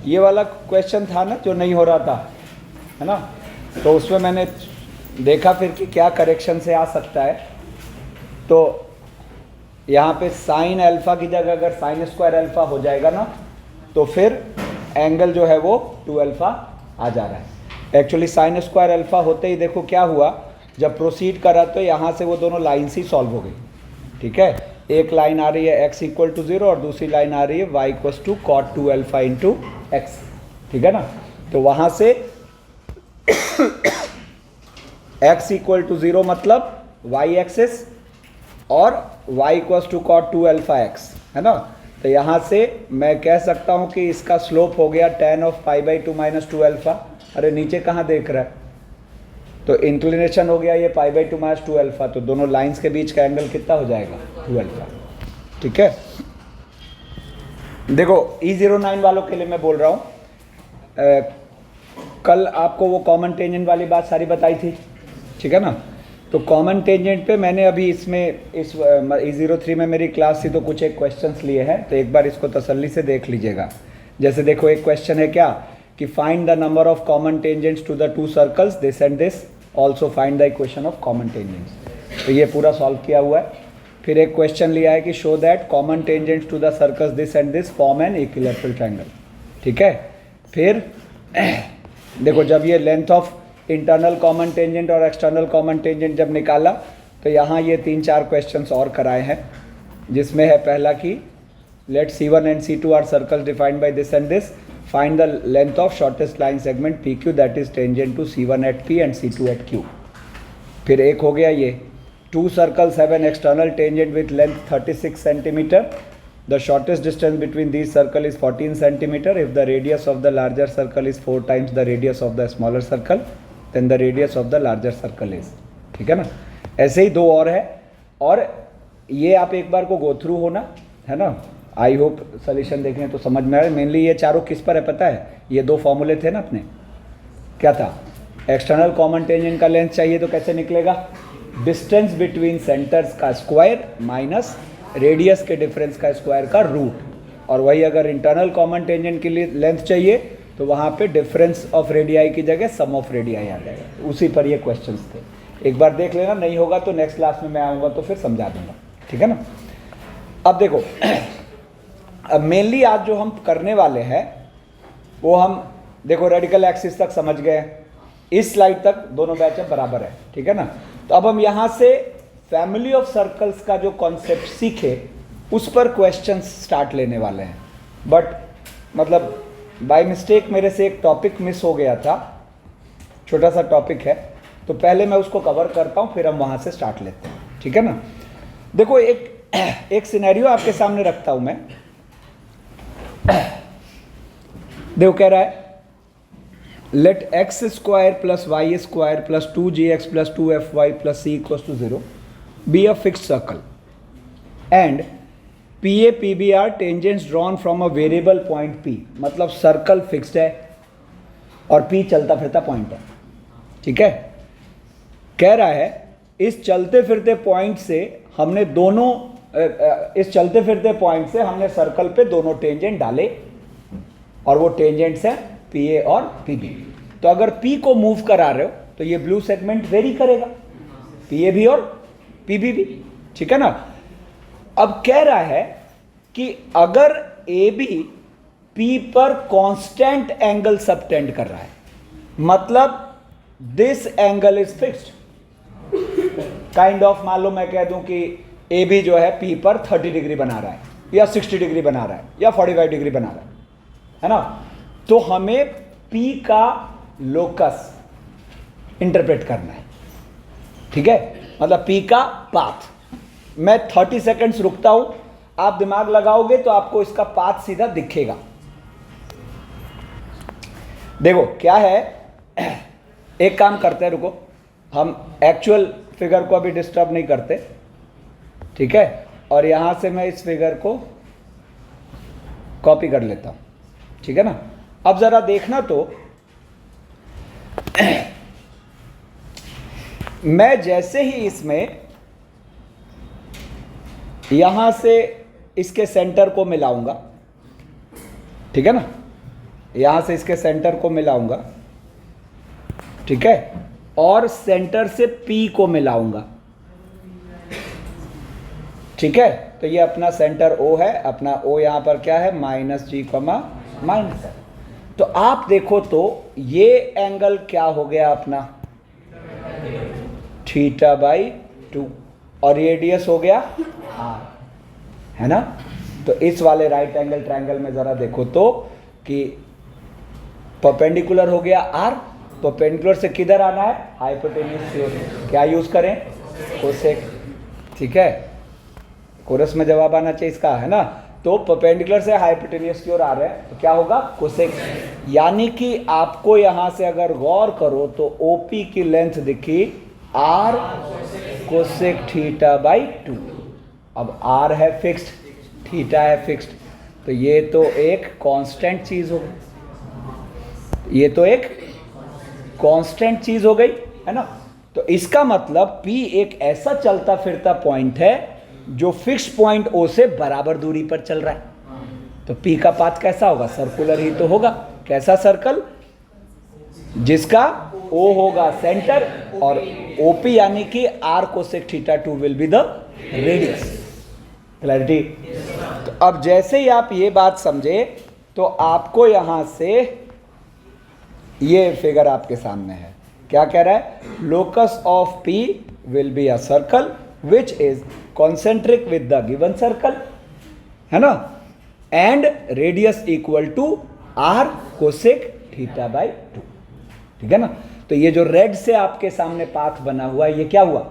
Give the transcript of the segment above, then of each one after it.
ये वाला क्वेश्चन था ना जो नहीं हो रहा था, है ना, तो उसमें मैंने देखा फिर कि क्या करेक्शन से आ सकता है। तो यहाँ पे साइन अल्फा की जगह अगर साइन स्क्वायर अल्फा हो जाएगा ना, तो फिर एंगल जो है वो 2 अल्फा आ जा रहा है। एक्चुअली साइन स्क्वायर अल्फा होते ही देखो क्या हुआ, जब प्रोसीड करा तो यहाँ से वो दोनों लाइन्स ही सॉल्व हो गई, ठीक है। एक लाइन आ रही है x इक्वल टू 0 और दूसरी लाइन आ रही है y equal to cot 2 alpha into x, ठीक है ना। तो वहाँ से x इक्वल टू 0 मतलब y एक्सिस और y equal to cot 2 alpha x, है ना। तो यहाँ से मैं कह सकता हूँ कि इसका स्लोप हो गया tan of pi by 2 minus 2 alpha. अरे नीचे कहाँ देख रहा है, तो इंक्लिनेशन हो गया ये पाई बाई 2 माइनस 2 अल्फा, तो दोनों लाइंस के बीच का एंगल कितना हो जाएगा, 2 अल्फा, ठीक है। देखो E09 वालों के लिए मैं बोल रहा हूँ, कल आपको वो कॉमन टेंजेंट वाली बात सारी बताई थी, ठीक है ना। तो कॉमन टेंजेंट पे मैंने अभी इसमें इस E03 में मेरी क्लास थी तो कुछ एक क्वेश्चंस लिए हैं, तो एक बार इसको तसल्ली से देख लीजिएगा। जैसे देखो एक क्वेश्चन है क्या कि find the number of common tangents to the 2 circles this and this, also find the equation of common tangents. तो ये पूरा सॉल्व किया हुआ है। फिर एक क्वेश्चन लिया है कि show that common tangents to the circles this and this form an equilateral triangle, ठीक है। फिर देखो जब ये length of internal common tangent और एक्सटर्नल कॉमन टेंजेंट जब निकाला तो यहाँ ये 3-4 क्वेश्चंस और कराए हैं, जिसमें है पहला कि let C1 and C2 are circles defined by this and this, find the length of shortest line segment PQ that is tangent to C1 at P and C2 at Q। फिर एक हो गया ये 2 circles have an external tangent with length 36 centimetre, the shortest distance between these circle is 14 centimeter. If the radius of the larger circle is 4 times the radius of the smaller circle, then the radius of the larger circle is, ठीक है ना। ऐसे ही दो और है, और ये आप एक बार को गो थ्रू होना, है ना। आई होप सोल्यूशन देखने तो समझ में आए। मेनली ये चारों किस पर है पता है, ये 2 फॉर्मूले थे ना अपने, क्या था, एक्सटर्नल कॉमन टेंजेंट का लेंथ चाहिए तो कैसे निकलेगा, डिस्टेंस बिटवीन सेंटर्स का स्क्वायर माइनस रेडियस के डिफरेंस का स्क्वायर का रूट, और वही अगर इंटरनल कॉमन टेंजेंट के लिए लेंथ चाहिए तो वहाँ पे डिफरेंस ऑफ रेडियाई की जगह सम ऑफ रेडियाई आ जाएगा। उसी पर ये क्वेश्चंस थे, एक बार देख लेना, नहीं होगा तो नेक्स्ट क्लास में मैं आऊँगा तो फिर समझा दूंगा, ठीक है ना। अब देखो अब मेनली आज जो हम करने वाले हैं वो हम देखो रेडिकल एक्सिस तक समझ गए, इस स्लाइड तक दोनों बैच बराबर है, ठीक है ना। तो अब हम यहाँ से फैमिली ऑफ सर्कल्स का जो कॉन्सेप्ट सीखे उस पर क्वेश्चंस स्टार्ट लेने वाले हैं। बट मतलब बाय मिस्टेक मेरे से एक टॉपिक मिस हो गया था, छोटा सा टॉपिक है, तो पहले मैं उसको कवर करता हूँ फिर हम वहाँ से स्टार्ट लेते हैं, ठीक है ना। देखो एक सिनेरियो आपके सामने रखता हूँ मैं। देखो कह रहा है let x square plus y square plus 2gx plus 2fy plus c equals to 0 be a fixed circle and PA PB are tangents drawn from a variable point P। मतलब सर्कल फिक्स्ड है और P चलता फिरता point है, ठीक है। कह रहा है इस चलते फिरते पॉइंट से हमने दोनों इस चलते फिरते पॉइंट से हमने सर्कल पे दोनों टेंजेंट डाले और वो टेंजेंट्स हैं PA और PB। तो अगर P को मूव करा रहे हो तो ये ब्लू सेगमेंट वेरी करेगा, PA भी और PB भी, ठीक है ना। अब कह रहा है कि अगर AB P पर कांस्टेंट एंगल सबटेंड कर रहा है, मतलब this angle is fixed kind of, मान लो मैं कह दूं कि AB जो है P पर 30 डिग्री बना रहा है या 60 डिग्री बना रहा है या 45 डिग्री बना रहा है ना, तो हमें P का लोकस इंटरप्रेट करना है, ठीक है। मतलब P का पाथ, मैं 30 सेकंड्स रुकता हूं, आप दिमाग लगाओगे तो आपको इसका पाथ सीधा दिखेगा। देखो क्या है, एक काम करते हैं, रुको, हम एक्चुअल फिगर को अभी डिस्टर्ब नहीं करते, ठीक है। और यहां से मैं इस फिगर को कॉपी कर लेता हूं, ठीक है ना। अब जरा देखना तो मैं जैसे ही इसमें यहां से इसके सेंटर को मिलाऊंगा, ठीक है ना, यहाँ से इसके सेंटर को मिलाऊंगा, ठीक है, और सेंटर से P को मिलाऊंगा, ठीक है। तो ये अपना सेंटर O है, अपना O यहाँ पर क्या है, -G, -F। तो आप देखो तो ये एंगल क्या हो गया अपना, θ/2, और रेडियस हो गया R, है ना। तो इस वाले राइट एंगल ट्रायंगल में जरा देखो तो कि परपेंडिकुलर हो गया R, परपेंडिकुलर से किधर आना है, हाइपोटेन्यूज की ओर, क्या यूज करें, कोसेक, ठीक है। कोरस में जवाब आना चाहिए इसका, है ना। तो परपेंडिकुलर से हाइपोटेन्यूज की ओर आ रहे हैं तो क्या होगा, कोसेक। यानी कि आपको यहां से अगर गौर करो तो OP की लेंथ दिखी R कोसेक θ/2। अब R है फिक्स्ड, थीटा है फिक्स्ड, तो ये तो एक कांस्टेंट चीज हो गई, ये तो एक कांस्टेंट चीज हो गई, है ना। तो इसका मतलब P एक ऐसा चलता फिरता पॉइंट है जो फिक्स पॉइंट O से बराबर दूरी पर चल रहा है। तो P का पाथ कैसा होगा, सर्कुलर ही तो होगा। कैसा सर्कल, जिसका O होगा सेंटर और OP यानी कि R cosec θ2 will be the radius. Clarity. तो अब जैसे ही आप ये बात समझे तो आपको यहां से ये फिगर आपके सामने है, क्या कह रहा है, locus of P will be a circle which is concentric with the given circle, है ना, and radius equal to R cosec θ/2, ठीक है ना। तो ये जो रेड से आपके सामने पाथ बना हुआ है, ये क्या हुआ,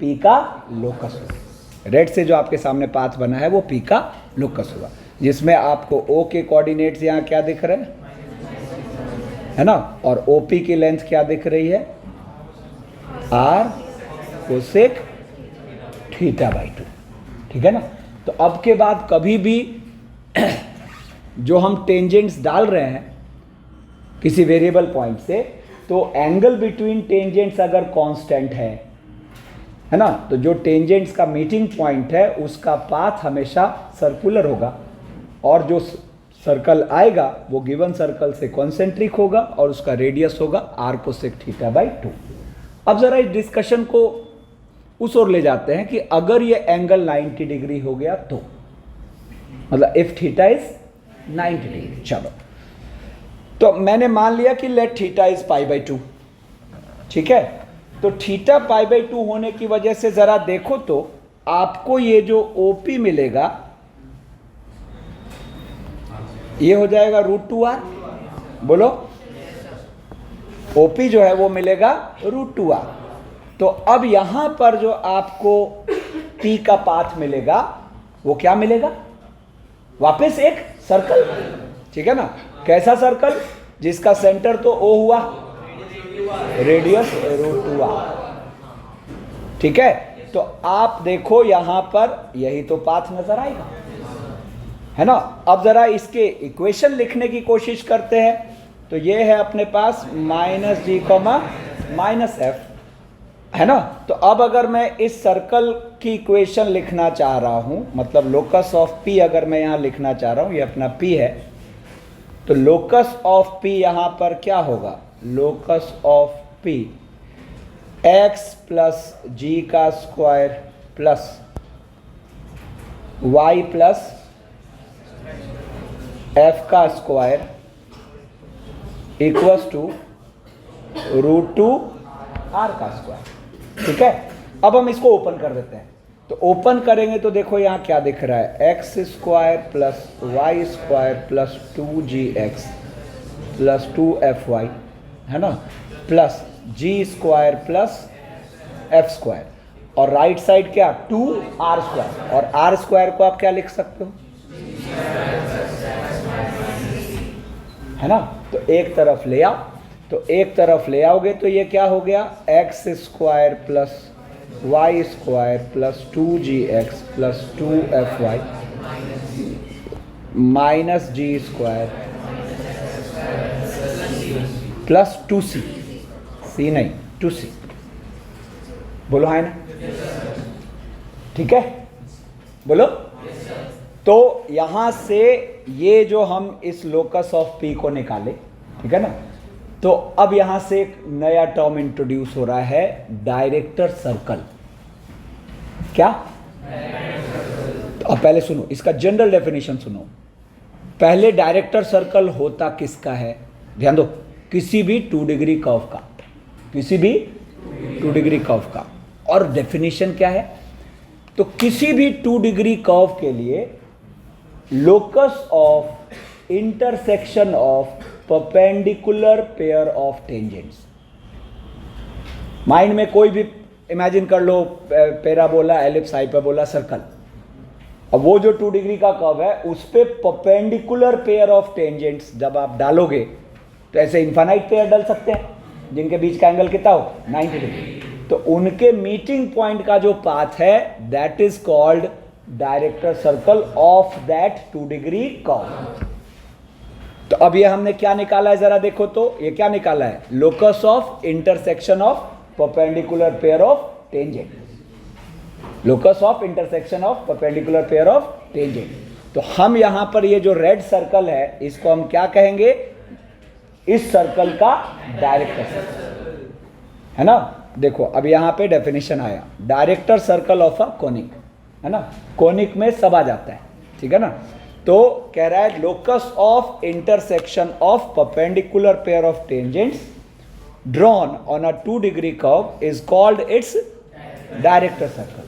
P का लोकस हुआ। रेड से जो आपके सामने पाथ बना है वो P का लोकस हुआ, जिसमें आपको O के कोऑर्डिनेट्स यहाँ क्या दिख रहे हैं, है ना, और OP की लेंथ क्या दिख रही है, R कोसेक θ/2, ठीक है ना। तो अब के बाद कभी भी जो हम टेंजेंट्स डाल रहे हैं किसी वेरिएबल पॉइंट से, तो एंगल बिटवीन टेंजेंट्स अगर कांस्टेंट है ना, तो जो टेंजेंट्स का मीटिंग पॉइंट है उसका पाथ हमेशा सर्कुलर होगा, और जो सर्कल आएगा वो गिवन सर्कल से कॉन्सेंट्रिक होगा और उसका रेडियस होगा R कोसेक θ/2। अब जरा इस डिस्कशन को उस ओर ले जाते हैं कि अगर ये एंगल 90 डिग्री हो गया तो, मतलब इफ थीटा इज 90 डिग्री, चलो तो मैंने मान लिया कि लेट थीटा इज π/2, ठीक है। तो थीटा π/2 होने की वजह से जरा देखो तो आपको ये जो OP मिलेगा ये हो जाएगा √2R, बोलो, OP जो है वो मिलेगा √2R। तो अब यहां पर जो आपको P का पाथ मिलेगा वो क्या मिलेगा, वापस एक सर्कल, ठीक है ना। कैसा सर्कल, जिसका सेंटर तो O हुआ, रेडियस √2R, ठीक है। तो आप देखो यहां पर यही तो पाथ नजर आएगा, है ना। अब जरा इसके इक्वेशन लिखने की कोशिश करते हैं। तो ये है अपने पास -G, -F, है ना। तो अब अगर मैं इस सर्कल की इक्वेशन लिखना चाह रहा हूं, मतलब लोकस ऑफ P अगर मैं यहां लिखना चाह रहा हूं, ये अपना P है, तो लोकस ऑफ P यहां पर क्या होगा, locus of P x plus g का square plus y plus f का स्क्वायर इक्वल्स टू √2R का स्क्वायर, ठीक है। अब हम इसको ओपन कर देते हैं। तो ओपन करेंगे तो देखो यहाँ क्या दिख रहा है, x square plus y square plus 2gx plus 2fy, है ना, plus g square plus f square, और राइट साइड क्या 2r स्क्वायर, और r स्क्वायर को आप क्या लिख सकते हो, है ना। तो एक तरफ ले आओ, तो एक तरफ ले आओगे तो ये क्या हो गया, x square plus y square plus 2gx plus 2fy minus g square plus 2c, c नहीं 2c, बोलो है ना, ठीक है, बोलो। तो यहां से ये जो हम इस लोकस ऑफ पी को निकाले, ठीक है ना, तो अब यहां से एक नया टर्म इंट्रोड्यूस हो रहा है, डायरेक्टर सर्कल। क्या? तो अब पहले सुनो, इसका जनरल डेफिनेशन सुनो। पहले डायरेक्टर सर्कल होता किसका है? ध्यान दो, किसी भी 2 डिग्री कर्व का, किसी भी 2 डिग्री कर्व का। और डेफिनेशन क्या है? तो किसी भी 2 डिग्री कर्व के लिए locus of intersection of perpendicular pair of tangents. Mind में कोई भी इमेजिन कर लो, पैराबोला, एलिप्स, हाइपरबोला, सर्कल। अब वो जो 2 डिग्री का कर्व है उस पे परपेंडिकुलर पेयर ऑफ टेंजेंट्स जब आप डालोगे तो ऐसे इनफाइनाइट पेयर डाल सकते हैं जिनके बीच का एंगल कितना हो, 90 डिग्री। तो उनके मीटिंग पॉइंट का जो पाथ है that is called director circle of that 2 degree curve. तो अब ये हमने क्या निकाला है, जरा देखो तो ये क्या निकाला है, locus of intersection of perpendicular pair of tangent. Locus of intersection of perpendicular pair of tangent. तो हम यहां पर ये जो रेड सर्कल है इसको हम क्या कहेंगे, इस सर्कल का डायरेक्टर सर्कल है ना। देखो अब यहां पे डेफिनेशन आया, director circle of a conic, है ना, कोनिक में सब आ जाता है, ठीक है ना। तो कह रहा है locus of intersection of perpendicular pair of tangents drawn on a 2 degree curve is called its director circle.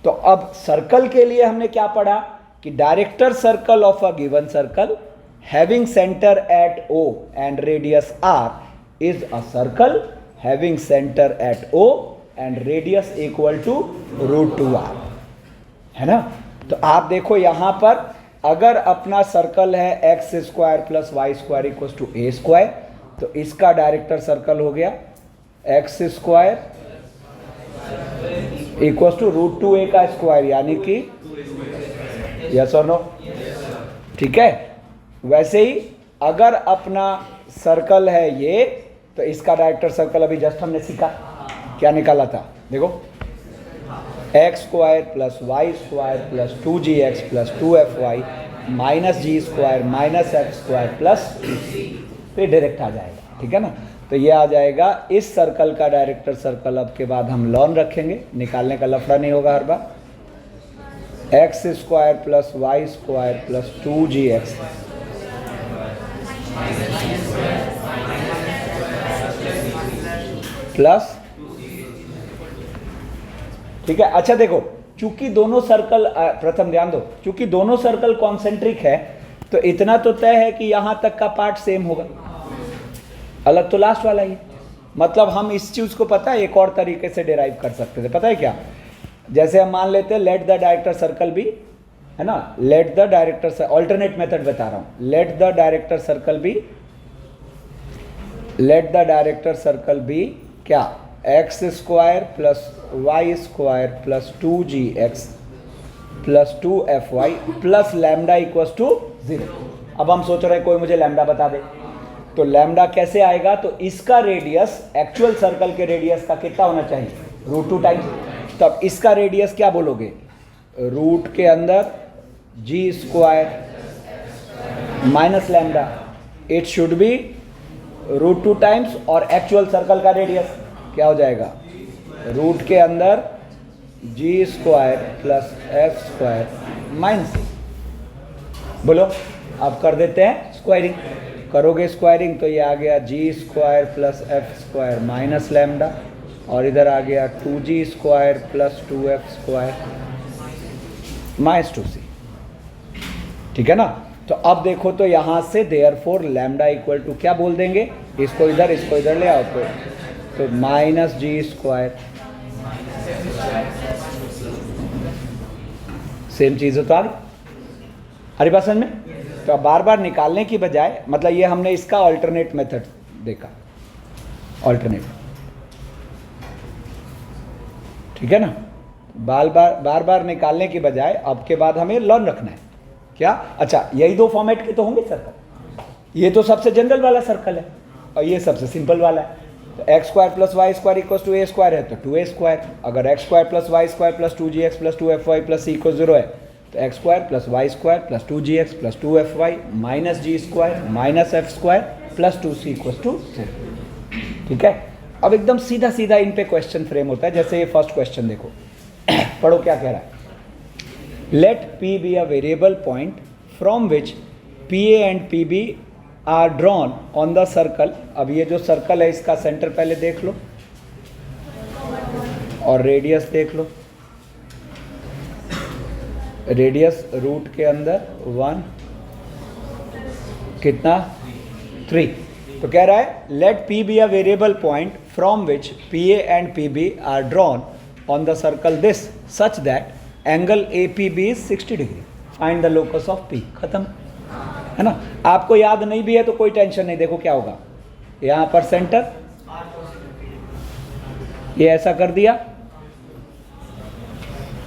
तो अब सर्कल के लिए हमने क्या पढ़ा कि director circle of a given circle having centre at O and radius R is a circle having centre at O and radius equal to √2R, है ना। तो आप देखो यहां पर अगर अपना सर्कल है x² + y² = a², तो इसका डायरेक्टर सर्कल हो गया x² = √2a का स्क्वायर, यानी कि यस और नो, ठीक है। वैसे ही अगर अपना सर्कल है ये, तो इसका डायरेक्टर सर्कल अभी जस्ट हमने सीखा, क्या निकाला था, देखो x² + y² + 2gx + 2fy -g² -f² +2c, तो ये डायरेक्ट आ जाएगा, ठीक है ना। तो ये आ जाएगा इस सर्कल का डायरेक्टर सर्कल। अब के बाद हम लॉन रखेंगे, निकालने का लफड़ा नहीं होगा हर बार। x² + y² + 2gx प्लस, ठीक है। अच्छा देखो, चूंकि दोनों सर्कल, प्रथम ध्यान दो, चूंकि दोनों सर्कल कॉन्सेंट्रिक है तो इतना तो तय है कि यहां तक का पार्ट सेम होगा, अलग तो लास्ट वाला ही। मतलब हम इस चीज को पता है एक और तरीके से डिराइव कर सकते थे, पता है क्या? जैसे हम मान लेते हैं let the director circle be, है ना, let the director, alternate method बता रहा हूं, let the director circle be, let the director circle be क्या, x² + y² + 2gx + 2fy + lambda = 0। अब हम सोच रहे हैं कोई मुझे लैम्डा बता दे, तो लैम्डा कैसे आएगा, तो इसका रेडियस एक्चुअल सर्कल के रेडियस का कितना होना चाहिए, √2 टाइम्स। तब इसका रेडियस क्या बोलोगे, रूट के अंदर g² - lambda, it should be √2 times, और एक्चुअल सर्कल का रेडियस क्या हो जाएगा, रूट के अंदर g² + f² - c। बोलो, अब कर देते हैं स्क्वायरिंग, करोगे स्क्वायरिंग तो ये आ गया g² + f² - लैम्डा, और इधर आ गया 2g² + 2f² - 2c, ठीक है ना। तो अब देखो तो यहां से देयरफॉर लैम्डा = क्या बोल देंगे, इसको इधर ले आओ, तो -g², सेम चीज होता है, हरी बात समझ में। तो अब बार बार निकालने की बजाय, मतलब ये हमने इसका अल्टरनेट मेथड देखा, अल्टरनेट, ठीक है ना। बार बार निकालने की बजाय अब के बाद हमें लॉन रखना है, क्या, अच्छा यही 2 फॉर्मेट के तो होंगे सर्कल, ये तो सबसे जनरल वाला सर्कल है और ये सबसे सिंपल वाला है। तो x² + y² = a² है तो 2a², अगर x² + y² + 2gx + 2fy + c = 0 है तो x square plus y square plus 2gx plus 2fy minus g square minus f square plus 2c equals to 0। ठीक है, अब एकदम सीधा सीधा इन पे क्वेश्चन फ्रेम होता है। जैसे ये फर्स्ट क्वेश्चन देखो, पढ़ो क्या कह रहा है। Let p be a variable point from which pa and pb are drawn on the circle. अब ये जो सर्कल है इसका सेंटर पहले देख लो और रेडियस देख लो। रेडियस रूट के अंदर 1 कितना 3। तो कह रहा है let p be a variable point from which pa and pb are drawn on the circle this such that angle APB is 60 degree. Find the locus of p। खत्म, है ना। आपको याद नहीं भी है तो कोई टेंशन नहीं। देखो क्या होगा, यहां पर सेंटर ये ऐसा कर दिया,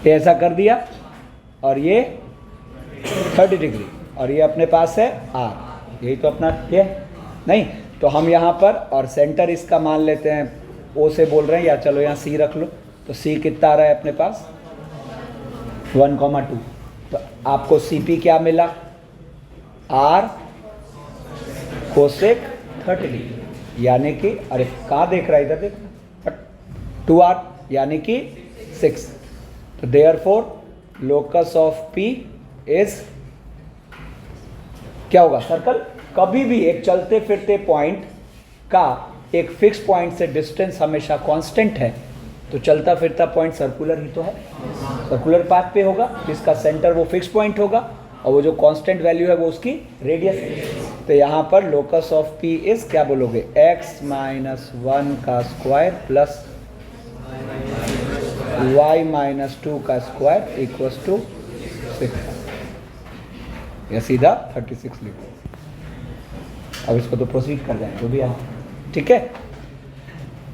ये ऐसा कर दिया और ये 30 डिग्री और ये अपने पास है r। यही तो अपना ये नहीं, तो हम यहाँ पर और सेंटर इसका मान लेते हैं O से बोल रहे हैं, या चलो यहाँ C रख लो। तो C कितना आ रहा है अपने पास 1,2। तो आपको CP क्या मिला, R कोसेक 30 डिग्री, यानी कि अरे कहाँ देख रहा है, इधर देख 2R यानी कि 6। तो therefore locus of P is क्या होगा, सर्कल। कभी भी एक चलते फिरते पॉइंट का एक फिक्स पॉइंट से डिस्टेंस हमेशा कांस्टेंट है, तो चलता फिरता पॉइंट सर्कुलर ही तो है, सर्कुलर पाथ पे होगा जिसका सेंटर वो फिक्स पॉइंट होगा और वो जो कांस्टेंट वैल्यू है वो उसकी रेडियस है। तो यहाँ पर लोकस ऑफ P इज क्या बोलोगे, x माइनस 1 का स्क्वायर प्लस y माइनस 2 का स्क्वायर इक्वल्स टू 6। या सीधा 36 लिखो। अब इसको तो प्रोसीड कर जाए जो भी है, ठीक है।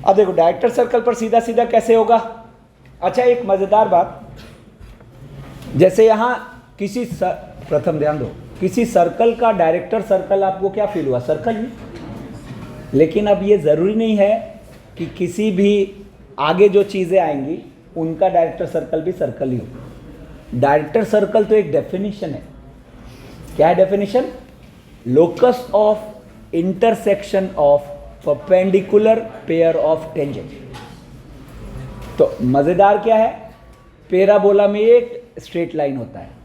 अब देखो डायरेक्टर सर्कल पर सीधा सीधा कैसे होगा। अच्छा, एक मजेदार बात, जैसे यहाँ किसी प्रथम ध्यान दो, किसी सर्कल का डायरेक्टर सर्कल आपको क्या फील हुआ, सर्कल ही। लेकिन अब ये ज़रूरी नहीं है कि किसी भी आगे जो चीज़ें आएंगी उनका डायरेक्टर सर्कल भी सर्कल ही हो। डायरेक्टर सर्कल तो एक डेफिनेशन है। क्या है definition, locus of intersection of perpendicular pair of tangent. तो मज़ेदार क्या है, पैराबोला में एक स्ट्रेट लाइन होता है।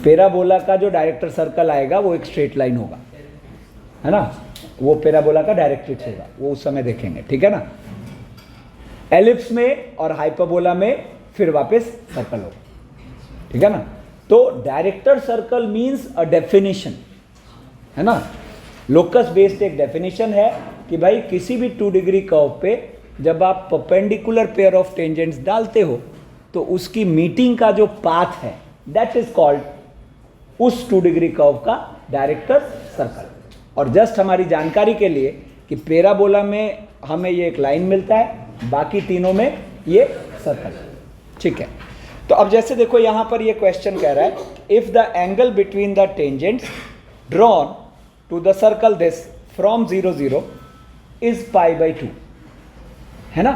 पैराबोला का जो डायरेक्टर सर्कल आएगा वो एक स्ट्रेट लाइन होगा, है ना, वो पैराबोला का डायरेक्ट्रिक्स होगा, वो उस समय देखेंगे, ठीक है ना। एलिप्स में और हाइपरबोला में फिर वापस सर्कल होगा, ठीक है ना। तो director circle means a definition, है ना। लोकस बेस्ड एक डेफिनेशन है कि भाई किसी भी 2 डिग्री कर्व पे जब आप परपेंडिकुलर पेयर ऑफ टेंजेंट्स डालते हो तो उसकी मीटिंग का जो पाथ है दैट इज कॉल्ड उस 2 डिग्री कर्व का डायरेक्टर सर्कल। और जस्ट हमारी जानकारी के लिए कि पैराबोला में हमें ये एक लाइन मिलता है, बाकी तीनों में ये सर्कल, ठीक है। तो अब जैसे देखो यहाँ पर ये क्वेश्चन कह रहा है, if the angle between the tangents drawn to the circle this from 0 0 is π/2, है ना।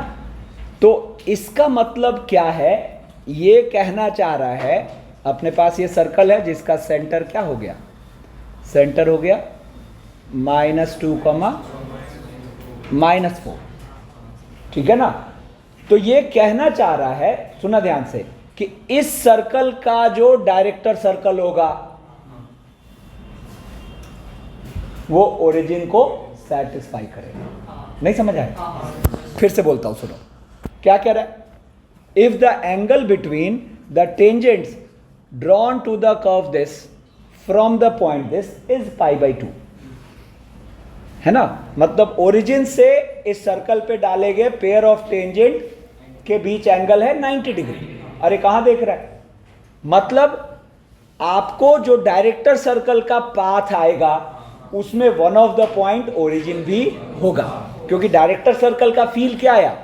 तो इसका मतलब क्या है, ये कहना चाह रहा है अपने पास ये सर्कल है जिसका सेंटर क्या हो गया, सेंटर हो गया -2, -4, ठीक है ना। तो ये कहना चाह रहा है, सुना ध्यान से, कि इस सर्कल का जो डायरेक्टर सर्कल होगा वो ओरिजिन को सैटिस्फाई करेगा। नहीं समझ आया, फिर से बोलता हूं, सुनो क्या कह रहा है। If the angle between the tangents drawn to the curve this from the point this is π/2, है ना। मतलब ओरिजिन से इस सर्कल पे डाले गए पेयर ऑफ टेंजेंट के बीच एंगल है 90 डिग्री। अरे कहां देख रहा है, मतलब आपको जो डायरेक्टर सर्कल का पाथ आएगा उसमें one of the point origin भी होगा, क्योंकि डायरेक्टर सर्कल का फील क्या आया,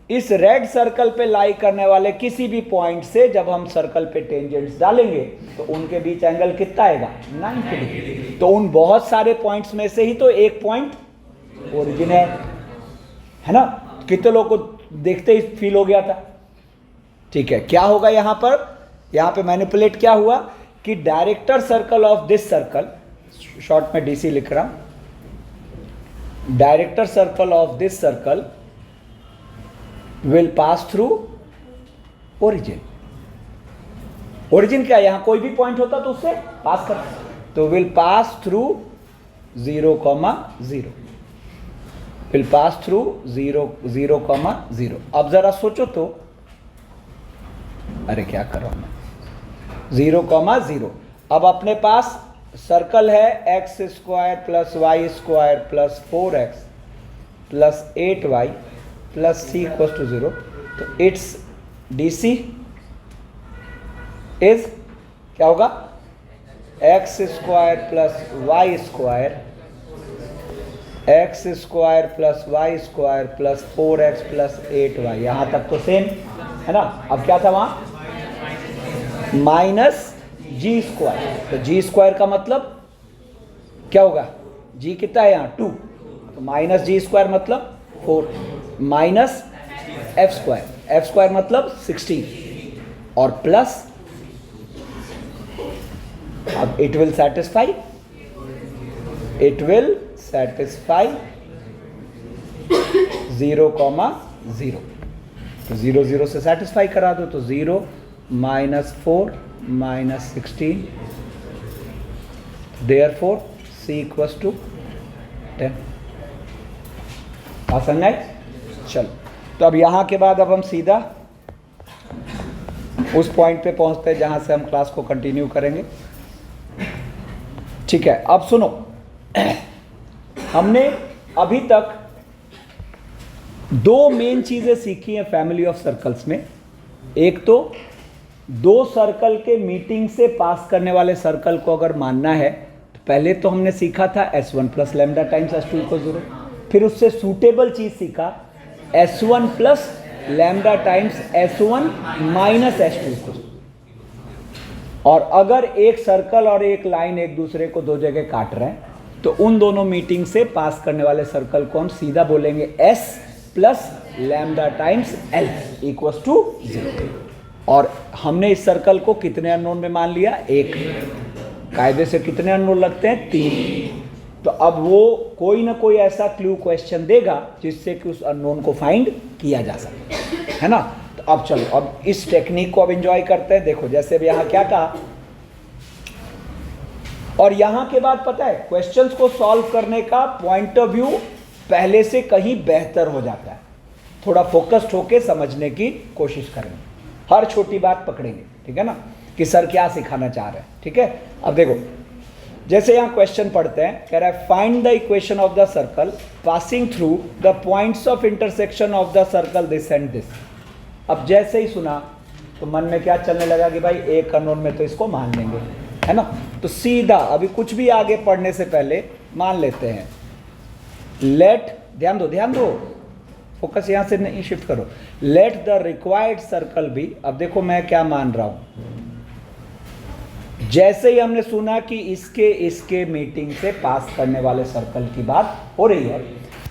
इस रेड सर्कल पे लाई करने वाले किसी भी पॉइंट से जब हम सर्कल पे टेंजेंट्स डालेंगे तो उनके बीच एंगल कितना आएगा, 90 डिग्री। तो उन बहुत सारे पॉइंट्स में से ही तो एक पॉइंट ओरिजिन है ना। कितने लोगों को देखते ही फील हो गया था, ठीक है। क्या होगा यहां पर, यहाँ पे मैनिपुलेट क्या हुआ कि director circle of this circle, short में डीसी लिख रहा हूं, director circle of this circle will pass through origin. Origin क्या है, यहां कोई भी पॉइंट होता तो उससे पास कर, तो will pass through 0, 0, will pass through 0, 0, 0। अब जरा सोचो तो, अरे क्या कर रहा हूं मैं, 0, 0। अब अपने पास सर्कल है x square plus y square plus 4x plus 8y plus c equal to 0। तो इट्स DC इज क्या होगा, x square plus y square, x square plus y square plus 4x plus 8y। यहां तक तो same है ना। अब क्या था वहां, माइनस जी स्क्वायर। तो जी स्क्वायर का मतलब क्या होगा, जी कितना है यहाँ 2, तो माइनस जी स्क्वायर मतलब 4 minus f square, F square मतलब 16 और प्लस, अब इट विल सेटिस्फाई 0, 0। तो 0, 0 से सेटिस्फाई करा दो, तो 0 minus 4 minus 16, therefore c equals to 10। आसान है। चलो, तो अब यहां के बाद अब हम सीधा उस पॉइंट पे पहुंचते हैं जहां से हम क्लास को कंटिन्यू करेंगे। ठीक है, अब सुनो, हमने अभी तक 2 मेन चीजें सीखी हैं फैमिली ऑफ सर्कल्स में। एक तो 2 सर्कल के मीटिंग से पास करने वाले सर्कल को अगर मानना है तो पहले तो हमने सीखा था S1 plus lambda times S2 equal 0। फिर उससे सूटेबल चीज सीखा S1 plus lambda times S1 minus S2 equal. और अगर एक सर्कल और एक लाइन एक दूसरे को 2 जगह काट रहे हैं तो उन दोनों मीटिंग से पास करने वाले सर्कल को हम सीधा बोलेंगे S plus lambda times L equal to 0। और हमने इस सर्कल को कितने अननोन में मान लिया, 1। कायदे से कितने अननोन लगते हैं, 3। तो अब वो कोई ना कोई ऐसा क्लू क्वेश्चन देगा जिससे कि उस अननोन को फाइंड किया जा सके, है ना। तो अब चलो, अब इस टेक्निक को अब एंजॉय करते हैं। देखो, जैसे अब यहां क्या कहा, और यहां के बाद पता है क्वेश्चंस को सॉल्व करने का पॉइंट ऑफ व्यू पहले से कहीं बेहतर हो जाता है। थोड़ा फोकस्ड होकर समझने की कोशिश करेंगे, हर छोटी बात पकड़ेंगे, ठीक है ना, कि सर क्या सिखाना चाह रहे हैं। ठीक है, अब देखो, जैसे यहां क्वेश्चन पढ़ते हैं, कह रहा है find the equation of the circle passing through the points of intersection of the circle this and this. अब जैसे ही सुना तो मन में क्या चलने लगा कि भाई एक अननोन में तो इसको मान लेंगे, है ना। तो सीधा अभी कुछ भी आगे पढ़ने से पहले मान लेते हैं, लेट, ध्यान दो, फोकस यहां से नहीं शिफ्ट करो, let the required circle be. अब देखो मैं क्या मान रहा हूं, जैसे ही हमने सुना कि इसके मीटिंग से पास करने वाले सर्कल की बात हो रही है,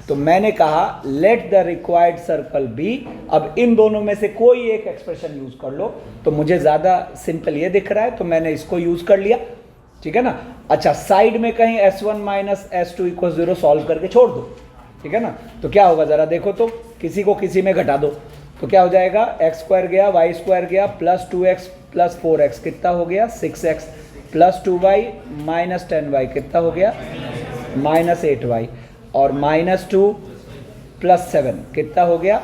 तो मैंने कहा let the required circle be. अब इन दोनों में से कोई एक एक्सप्रेशन यूज कर लो, तो मुझे ज्यादा सिंपल ये दिख रहा है तो मैंने इसको यूज कर लिया, ठीक है ना। अच्छा, साइड में कहीं S1 minus S2 equal 0 solve करके छोड़ दो, ठीक है ना। तो क्या होगा जरा देखो तो, किसी को किसी में घटा दो तो क्या हो जाएगा, एक्स स्क्वायर गया, वाई स्क्वायर गया, प्लस 2x प्लस 4x कितना हो गया, 6x plus 2y minus 10y कितना हो गया, माइनस 8y, और माइनस 2 प्लस 7 कितना हो गया,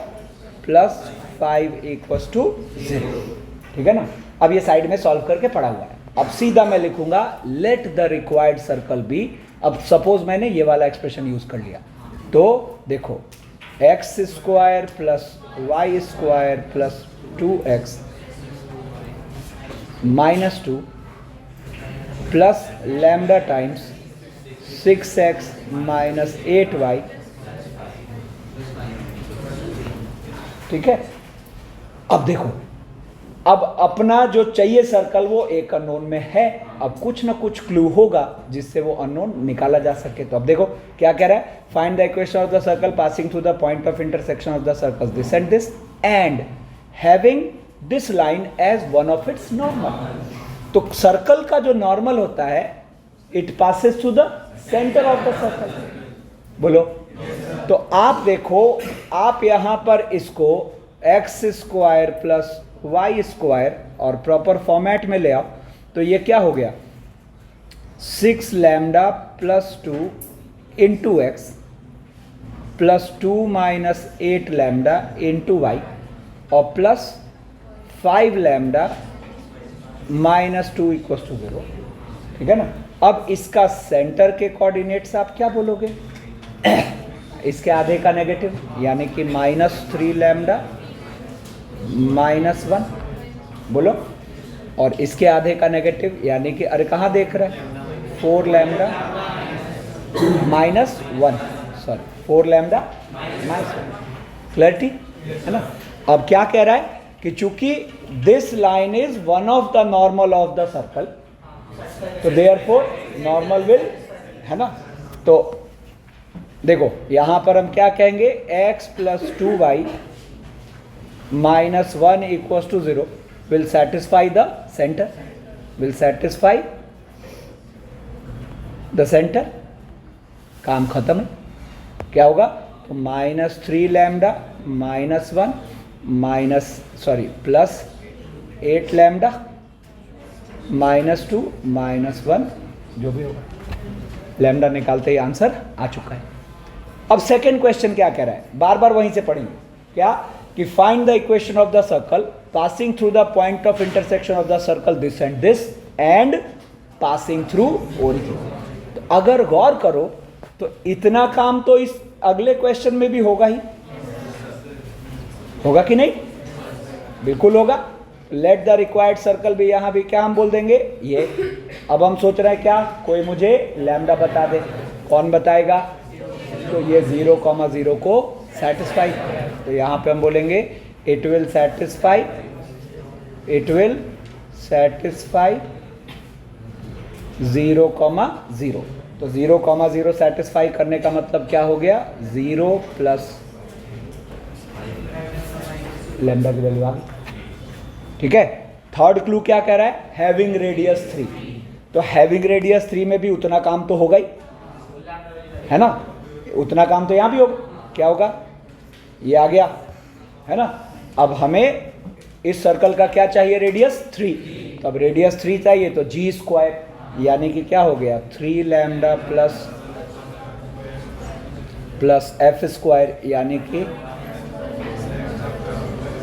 प्लस 5 इक्वल्स टू 0, ठीक है ना। अब ये साइड में सॉल्व करके पड़ा हुआ है। अब सीधा मैं लिखूंगा let the required circle be. अब सपोज मैंने ये वाला एक्सप्रेशन यूज कर लिया, तो देखो x square plus y square plus 2x minus 2 plus lambda times 6x minus 8y, ठीक है। अब देखो, अब अपना जो चाहिए सर्कल वो एक अननोन में है, अब कुछ ना कुछ क्लू होगा जिससे वो अननोन निकाला जा सके। तो अब देखो क्या कह रहा है, find the equation of the circle passing through the point of intersection of the circle this and this and having this line as one of its normal. तो सर्कल का जो नॉर्मल होता है it passes to the centre of the circle. बोलो। तो आप देखो, आप यहां पर इसको x square plus y square और प्रॉपर फॉर्मेट में ले आओ तो ये क्या हो गया, 6 lambda plus 2 into x plus 2 minus 8 lambda into y और plus 5 lambda minus 2 equal to 0। ठीक है ना। अब इसका सेंटर के कोऑर्डिनेट्स आप क्या बोलोगे, इसके आधे का नेगेटिव यानी कि -3 लैम्डा -1 बोलो, और इसके आधे का नेगेटिव यानी कि अरे कहाँ देख रहे हैं, 4 लैम्डा -1 सॉरी 4 लैम्डा -1। क्लैरिटी है ना। अब क्या कह रहा है कि चूंकि this line is one of the normal of the circle तो देयरफॉर नॉर्मल विल, है ना। तो देखो यहां पर हम क्या कहेंगे, x plus 2y -1 equals to 0 will satisfy the centre, will satisfy the centre. काम खत्म है। क्या होगा, तो -3 लैम्डा -1 प्लस 8 लैम्डा -2 -1 जो भी होगा, लैम्डा निकालते ही आंसर आ चुका है। अब सेकेंड क्वेश्चन क्या कह रहा है, बार बार वहीं से पढ़ेंगे क्या, कि find the equation of the circle passing through the point of intersection of the circle this and passing through origin. तो अगर गौर करो तो इतना काम तो इस अगले क्वेश्चन में भी होगा ही, होगा कि नहीं, बिल्कुल होगा। लेट द रिक्वायर्ड सर्कल भी, यहां भी क्या हम बोल देंगे ये। अब हम सोच रहे हैं क्या, कोई मुझे लैम्डा बता दे, कौन बताएगा, तो ये 0,0 को सेटिस्फाई, तो यहां पे हम बोलेंगे इट विल सेटिस्फाई 0,0। तो 0,0 सेटिस्फाई करने का मतलब क्या हो गया, 0 प्लस लैम्डा की वैल्यू आ गई। ठीक है। थर्ड क्लू क्या कह रहा है, हैविंग रेडियस 3। तो हैविंग रेडियस 3 में भी उतना काम तो होगा ही, है ना, उतना काम तो यहां भी होगा। क्या होगा, ये आ गया, है ना। अब हमें इस सर्कल का क्या चाहिए, रेडियस 3। तो अब रेडियस 3 चाहिए तो जी स्क्वायर यानी कि क्या हो गया, 3 लैम्डा प्लस एफ स्क्वायर यानी कि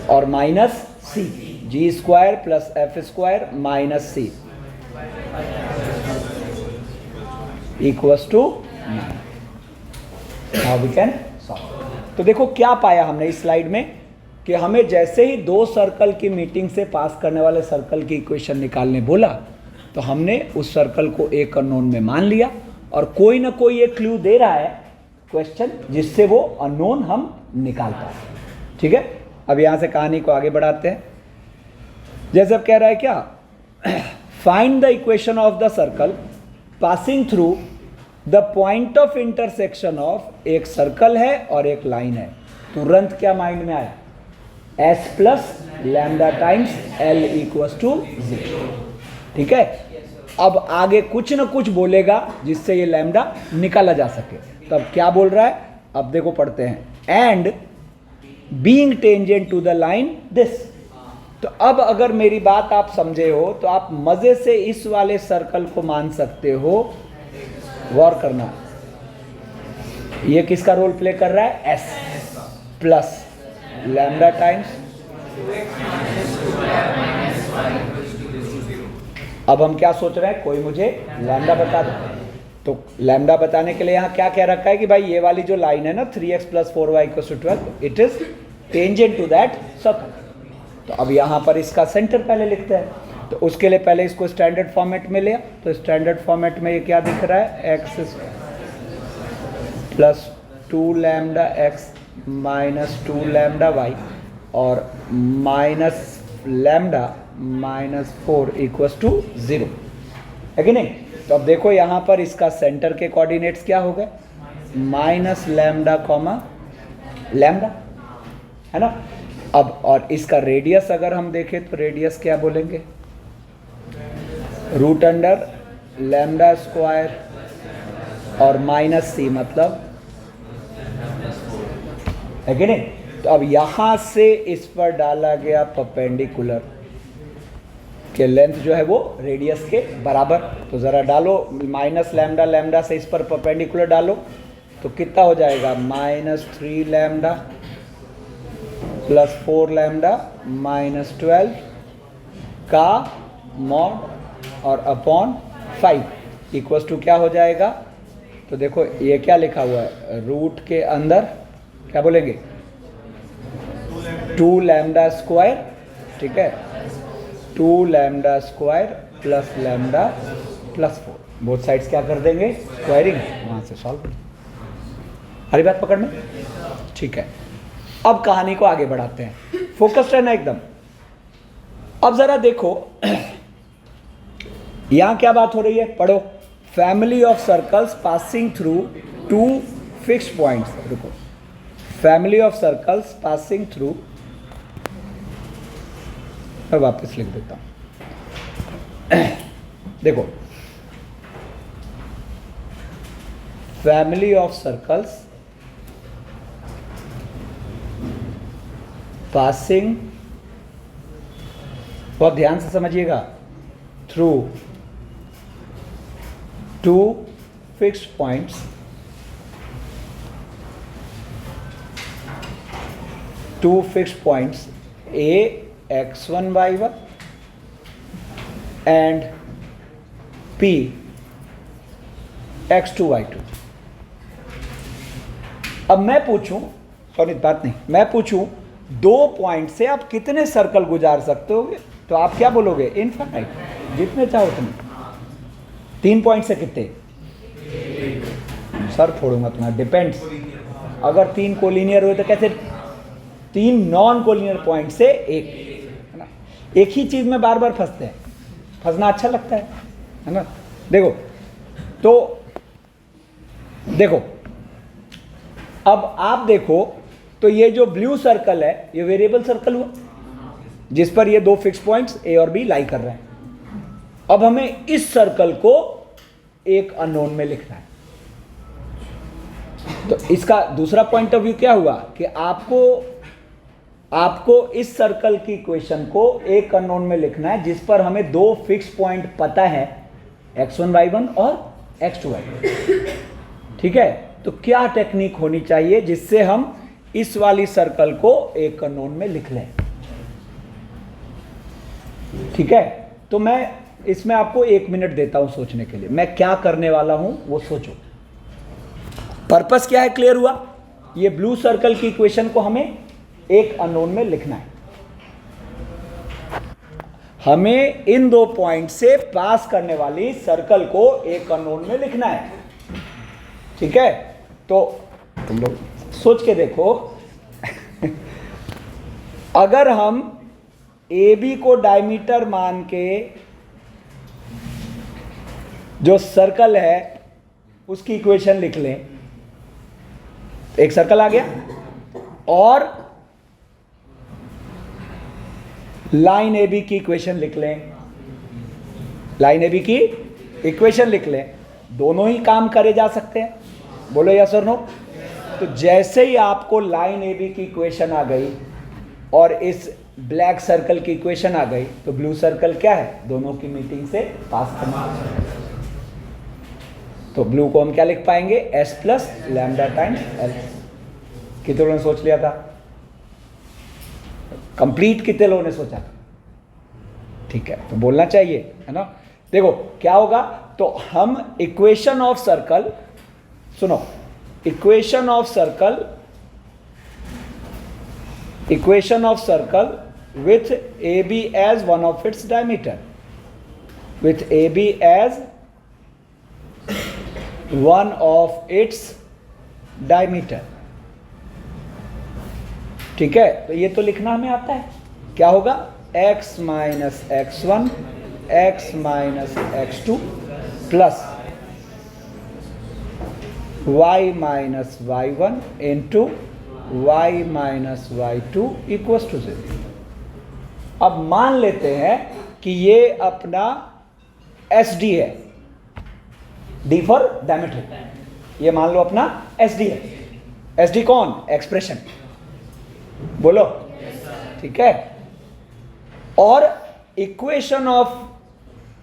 और minus c, g square plus f square minus c equals to 9। Now we can solve. तो देखो क्या पाया हमने इस स्लाइड में, कि हमें जैसे ही दो सर्कल की मीटिंग से पास करने वाले सर्कल की इक्वेशन निकालने बोला तो हमने उस सर्कल को एक अननोन में मान लिया और कोई ना कोई एक क्लू दे रहा है क्वेश्चन जिससे वो अननोन हम निकाल पाए। ठीक है। अब यहां से कहानी को आगे बढ़ाते हैं। जैसे अब कह रहा है क्या, find the equation of the circle passing through the point of intersection of, एक सर्कल है और एक लाइन है। तुरंत क्या माइंड में आया, s plus lambda times l equals to 0। ठीक है। अब आगे कुछ ना कुछ बोलेगा जिससे ये लैम्डा निकाला जा सके। तब क्या बोल रहा है, अब देखो पढ़ते हैं, and being tangent to the line this. तो अब अगर मेरी बात आप समझे हो तो आप मजे से इस वाले सर्कल को मान सकते हो। गौर करना, ये किसका रोल प्ले कर रहा है, s प्लस लैम्डा टाइम्स। अब हम क्या सोच रहे हैं, कोई मुझे लैम्डा बता दो। तो लैम्डा बताने के लिए यहाँ क्या कह रखा है कि भाई ये वाली जो लाइन है ना 3x plus 4y equals to 12, it is tangent to that circle. तो अब यहाँ पर इसका सेंटर पहले लिखते हैं। तो उसके लिए पहले इसको स्टैंडर्ड फॉर्मेट में लिया। तो स्टैंडर्ड फॉर्मेट में ये क्या दिख रहा है, x प्लस 2 लैम्डा x माइनस 2 लैम्डा y और minus lambda minus 4 equals to 0, है कि नहीं। तो अब देखो यहाँ पर इसका सेंटर के कोऑर्डिनेट्स क्या हो गए, माइनस लैम्डा कॉमा लैम्डा, है ना। अब और इसका रेडियस अगर हम देखें तो रेडियस क्या बोलेंगे, रूट अंडर लैम्डा स्क्वायर और माइनस सी, मतलब है कि नहीं। तो अब यहां से इस पर डाला गया परपेंडिकुलर के लेंथ जो है वो रेडियस के बराबर। तो ज़रा डालो माइनस लैम्डा, लैम्डा से इस पर परपेंडिकुलर डालो तो कितना हो जाएगा, -3 लैम्डा प्लस 4 लैम्डा -12 का मॉड और अपॉन 5 इक्वल्स टू क्या हो जाएगा। तो देखो ये क्या लिखा हुआ है, रूट के अंदर क्या बोलेंगे 2 लैम्डा स्क्वायर, ठीक है, 2 lambda square plus lambda plus 4, both sides क्या कर देंगे स्क्वायरिंग, वहाँ से सॉल्व। हरी बात पकड़ में, ठीक है। अब कहानी को आगे बढ़ाते हैं, फोकस्ड है ना एकदम। अब जरा देखो यहां क्या बात हो रही है, पढ़ो। Family of circles passing through 2 fixed points, रुको, family of circles passing through, मैं वापस लिख देता हूं देखो, फैमिली ऑफ सर्कल्स पासिंग, बहुत ध्यान से समझिएगा, through 2 fixed points, 2 fixed points A x1 y1 and P x2 y2। अब मैं पूछूं, सॉरी बात नहीं, मैं पूछूं 2 पॉइंट से आप कितने सर्कल गुजार सकते हो, तो आप क्या बोलोगे इनफाइनाइट, जितने चाहो उतने। 3 पॉइंट से कितने, सर फोड़ूंगा तुम्हारा, डिपेंड्स। अगर 3 कोलिनियर हुए तो कैसे, 3 नॉन कोलिनियर पॉइंट से एक, है ना। एक ही चीज में बार बार फंसते हैं, फंसना अच्छा लगता है ना। देखो तो देखो, अब आप देखो तो ये जो ब्लू सर्कल है ये वेरिएबल सर्कल हुआ, जिस पर ये 2 फिक्स पॉइंट्स A और B लाई कर रहे हैं। अब हमें इस सर्कल को एक अननोन में लिखना है। तो इसका दूसरा पॉइंट ऑफ व्यू क्या हुआ कि आपको इस सर्कल की इक्वेशन को एक अननोन में लिखना है, जिस पर हमें 2 फिक्स पॉइंट पता है, x1 y1 और x2 y2, ठीक है। तो क्या टेक्निक होनी चाहिए जिससे हम इस वाली सर्कल को एक अननोन में लिख लें, ठीक है। तो मैं इसमें आपको 1 मिनट देता हूं सोचने के लिए, मैं क्या करने वाला हूं वो सोचो। पर्पस क्या है, क्लियर हुआ। ये ब्लू सर्कल की इक्वेशन को हमें एक अननोन में लिखना है, हमें इन 2 पॉइंट से पास करने वाली सर्कल को एक अननोन में लिखना है, ठीक है। तो तुम लोग सोच के देखो अगर हम AB को डायमीटर मान के जो सर्कल है उसकी इक्वेशन लिख लें, एक सर्कल आ गया, और लाइन AB की इक्वेशन लिख लें, लाइन AB की इक्वेशन लिख लें, दोनों ही काम करे जा सकते हैं, बोलो यस और नो। तो जैसे ही आपको लाइन AB की इक्वेशन आ गई और इस ब्लैक सर्कल की इक्वेशन आ गई, तो ब्लू सर्कल क्या है, दोनों की मीटिंग से पास करना। तो ब्लू को हम क्या लिख पाएंगे, S plus lambda times L। कितने लोगों ने सोच लिया था, कंप्लीट कितने लोगों ने सोचा था, ठीक है। तो बोलना चाहिए, है ना। देखो क्या होगा, तो हम इक्वेशन ऑफ सर्कल, सुनो, equation of circle with AB as one of its diameter, with AB as one of its diameter, ठीक है। तो ये तो लिखना हमें आता है, क्या होगा, x minus x1 x minus x2 plus y minus y1 into y minus y2 equals to 0। अब मान लेते हैं कि ये अपना SD है, D फॉर डायमीटर, ये मान लो अपना SD है। SD कौन? एक्सप्रेशन, बोलो। ठीक है। और इक्वेशन ऑफ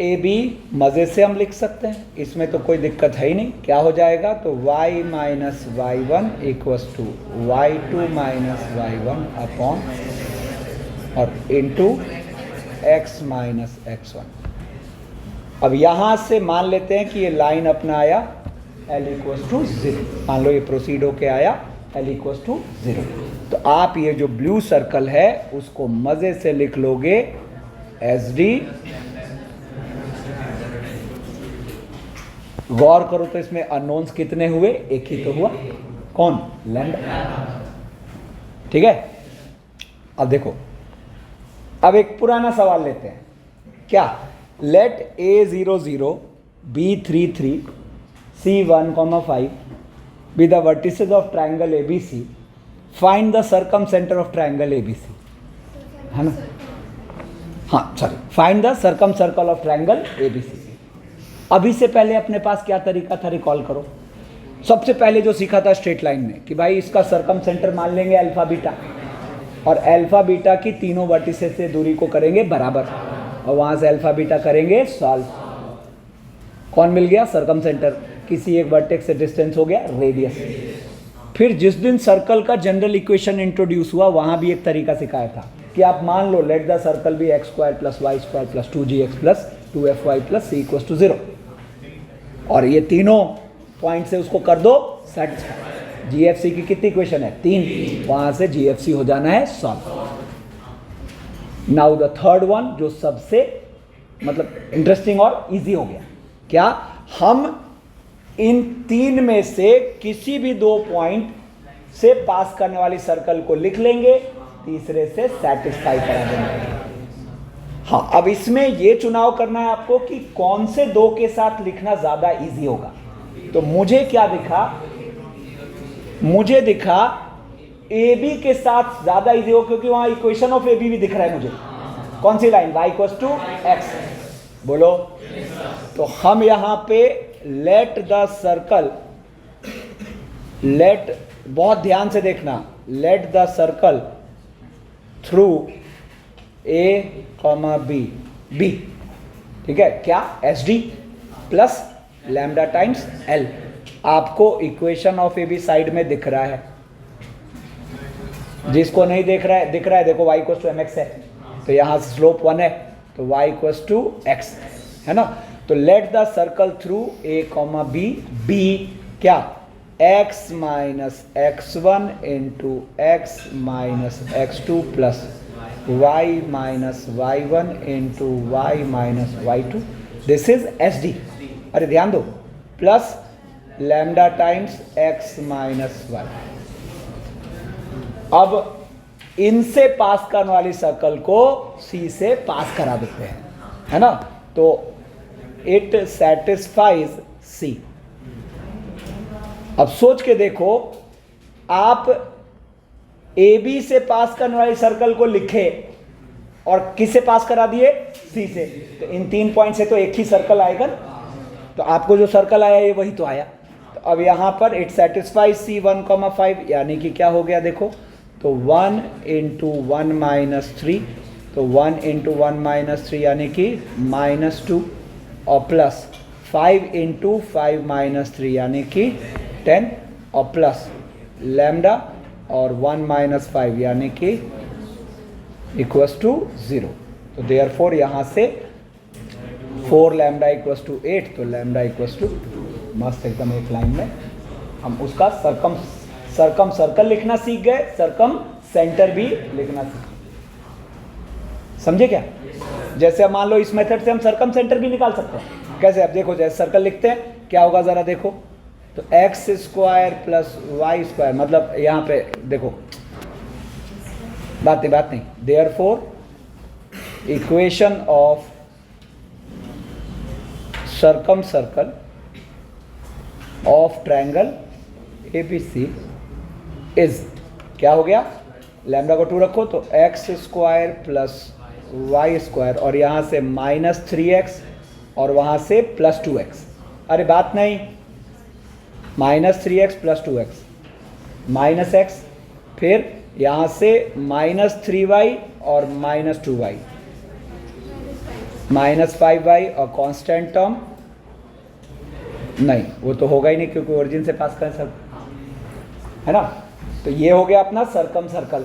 AB मजे से हम लिख सकते हैं, इसमें तो कोई दिक्कत है ही नहीं। क्या हो जाएगा? तो y minus y1 equals to y2 minus y1 upon और इंटू x माइनस x1। अब यहां से मान लेते हैं कि ये लाइन अपना आया L इक्वल्स टू 0। मान लो ये प्रोसीड होके आया L इक्वल्स टू 0। तो आप ये जो ब्लू सर्कल है उसको मजे से लिख लोगे SD। गौर करो तो इसमें अननोन्स कितने हुए? एक ही तो हुआ, कौन? लैम्डा। ठीक है। अब देखो, अब एक पुराना सवाल लेते हैं। क्या? Let A00 B33 C1, 5 be the vertices of triangle ABC, find the circumcenter of triangle ABC, है ना? हाँ sorry, find the circumcircle of triangle ABC। अभी से पहले अपने पास क्या तरीका था, रिकॉल करो। सबसे पहले जो सीखा था स्ट्रेट लाइन में कि भाई इसका सरकम सेंटर मान लेंगे अल्फा बीटा, और अल्फा बीटा की तीनों वर्टिसेस से दूरी को करेंगे बराबर, और वहां से अल्फा बीटा करेंगे सॉल्व। कौन मिल गया? सरकम सेंटर। किसी एक वर्टेक्स से डिस्टेंस हो गया रेडियस। फिर जिस दिन सर्कल का जनरल इक्वेशन इंट्रोड्यूस हुआ वहां भी एक तरीका सिखाया था कि आप मान लो let the circle be x square plus y square plus 2gx plus 2fy plus c equals to 0, और ये तीनों पॉइंट से उसको कर दो सेटिस्फाई। GFC की कितनी इक्वेशन है? 3। वहां से GFC हो जाना है solve. Now the third one जो सबसे मतलब इंटरेस्टिंग और इजी हो गया। क्या? हम इन तीन में से किसी भी दो पॉइंट से पास करने वाली सर्कल को लिख लेंगे, तीसरे से सेटिस्फाई करा देंगे। हाँ, अब इसमें ये चुनाव करना है आपको कि कौन से दो के साथ लिखना ज्यादा इजी होगा। तो मुझे क्या दिखा? मुझे दिखा AB के साथ ज्यादा इजी हो, क्योंकि वहां इक्वेशन ऑफ AB भी दिख रहा है मुझे। कौन सी line? y equals to x, बोलो। तो हम यहां पे लेट द सर्कल, लेट, बहुत ध्यान से देखना, late the circle through A, B, B, ठीक है क्या? SD plus lambda times L। आपको इक्वेशन ऑफ AB साइड में दिख रहा है, जिसको नहीं दिख रहा है देखो y इक्वल्स टू mx है, तो यहां स्लोप 1 है, तो y इक्वल्स टू x है ना। तो late the circle through A, B, B क्या? x minus x1 into x minus x2 plus y minus y1 into y minus y2। This is SD। अरे ध्यान दो, plus lambda times x minus y। अब इनसे पास करने वाली circle को C से पास करा देते हैं, है ना। तो इट सेटिस्फाइज C। अब सोच के देखो, आप AB से पास करने वाली सर्कल को लिखे और किससे पास करा दिए? C से। तो इन तीन पॉइंट से तो एक ही सर्कल आएगा, तो आपको जो सर्कल आया ये वही तो आया। तो अब यहां पर इट सेटिस्फाइज C 1, 5, यानी कि क्या हो गया देखो, तो 1 इंटू 1 माइनस 3, तो 1 इंटू 1 माइनस 3 यानी कि -2, और प्लस 5 इंटू 5 माइनस 3 यानी कि 10, और प्लस लैम्डा और 1 माइनस 5 यानी कि इक्वल्स टू 0। तो देयरफॉर यहाँ से 4 लैम्डा इक्वल्स टू 8, तो लैम्डा इक्वल्स टू, मस्त एकदम एक लाइन में हम उसका सरकम सर्कल लिखना सीख गए, सरकम सेंटर भी लिखना सीख गए। समझे क्या? जैसे अब मान लो इस मेथड से हम सरकम सेंटर भी निकाल सकते हैं। कैसे? अब देखो, जैसे सर्कल लिखते हैं क्या होगा जरा देखो, तो x square plus y square, मतलब यहाँ पे देखो बात नहीं। Therefore equation of circumcircle of triangle ABC is क्या हो गया, लैम्डा को 2 रखो तो x square plus y square, और यहाँ से -3x और वहाँ से +2x। अरे बात नहीं, -3x + 2x माइनस एक्स, फिर यहाँ से -3y और -2y, -5y और कांस्टेंट टर्म नहीं, वो तो होगा ही नहीं क्योंकि ओरिजिन से पास करें सब, है ना। तो ये हो गया अपना सरकम सर्कल,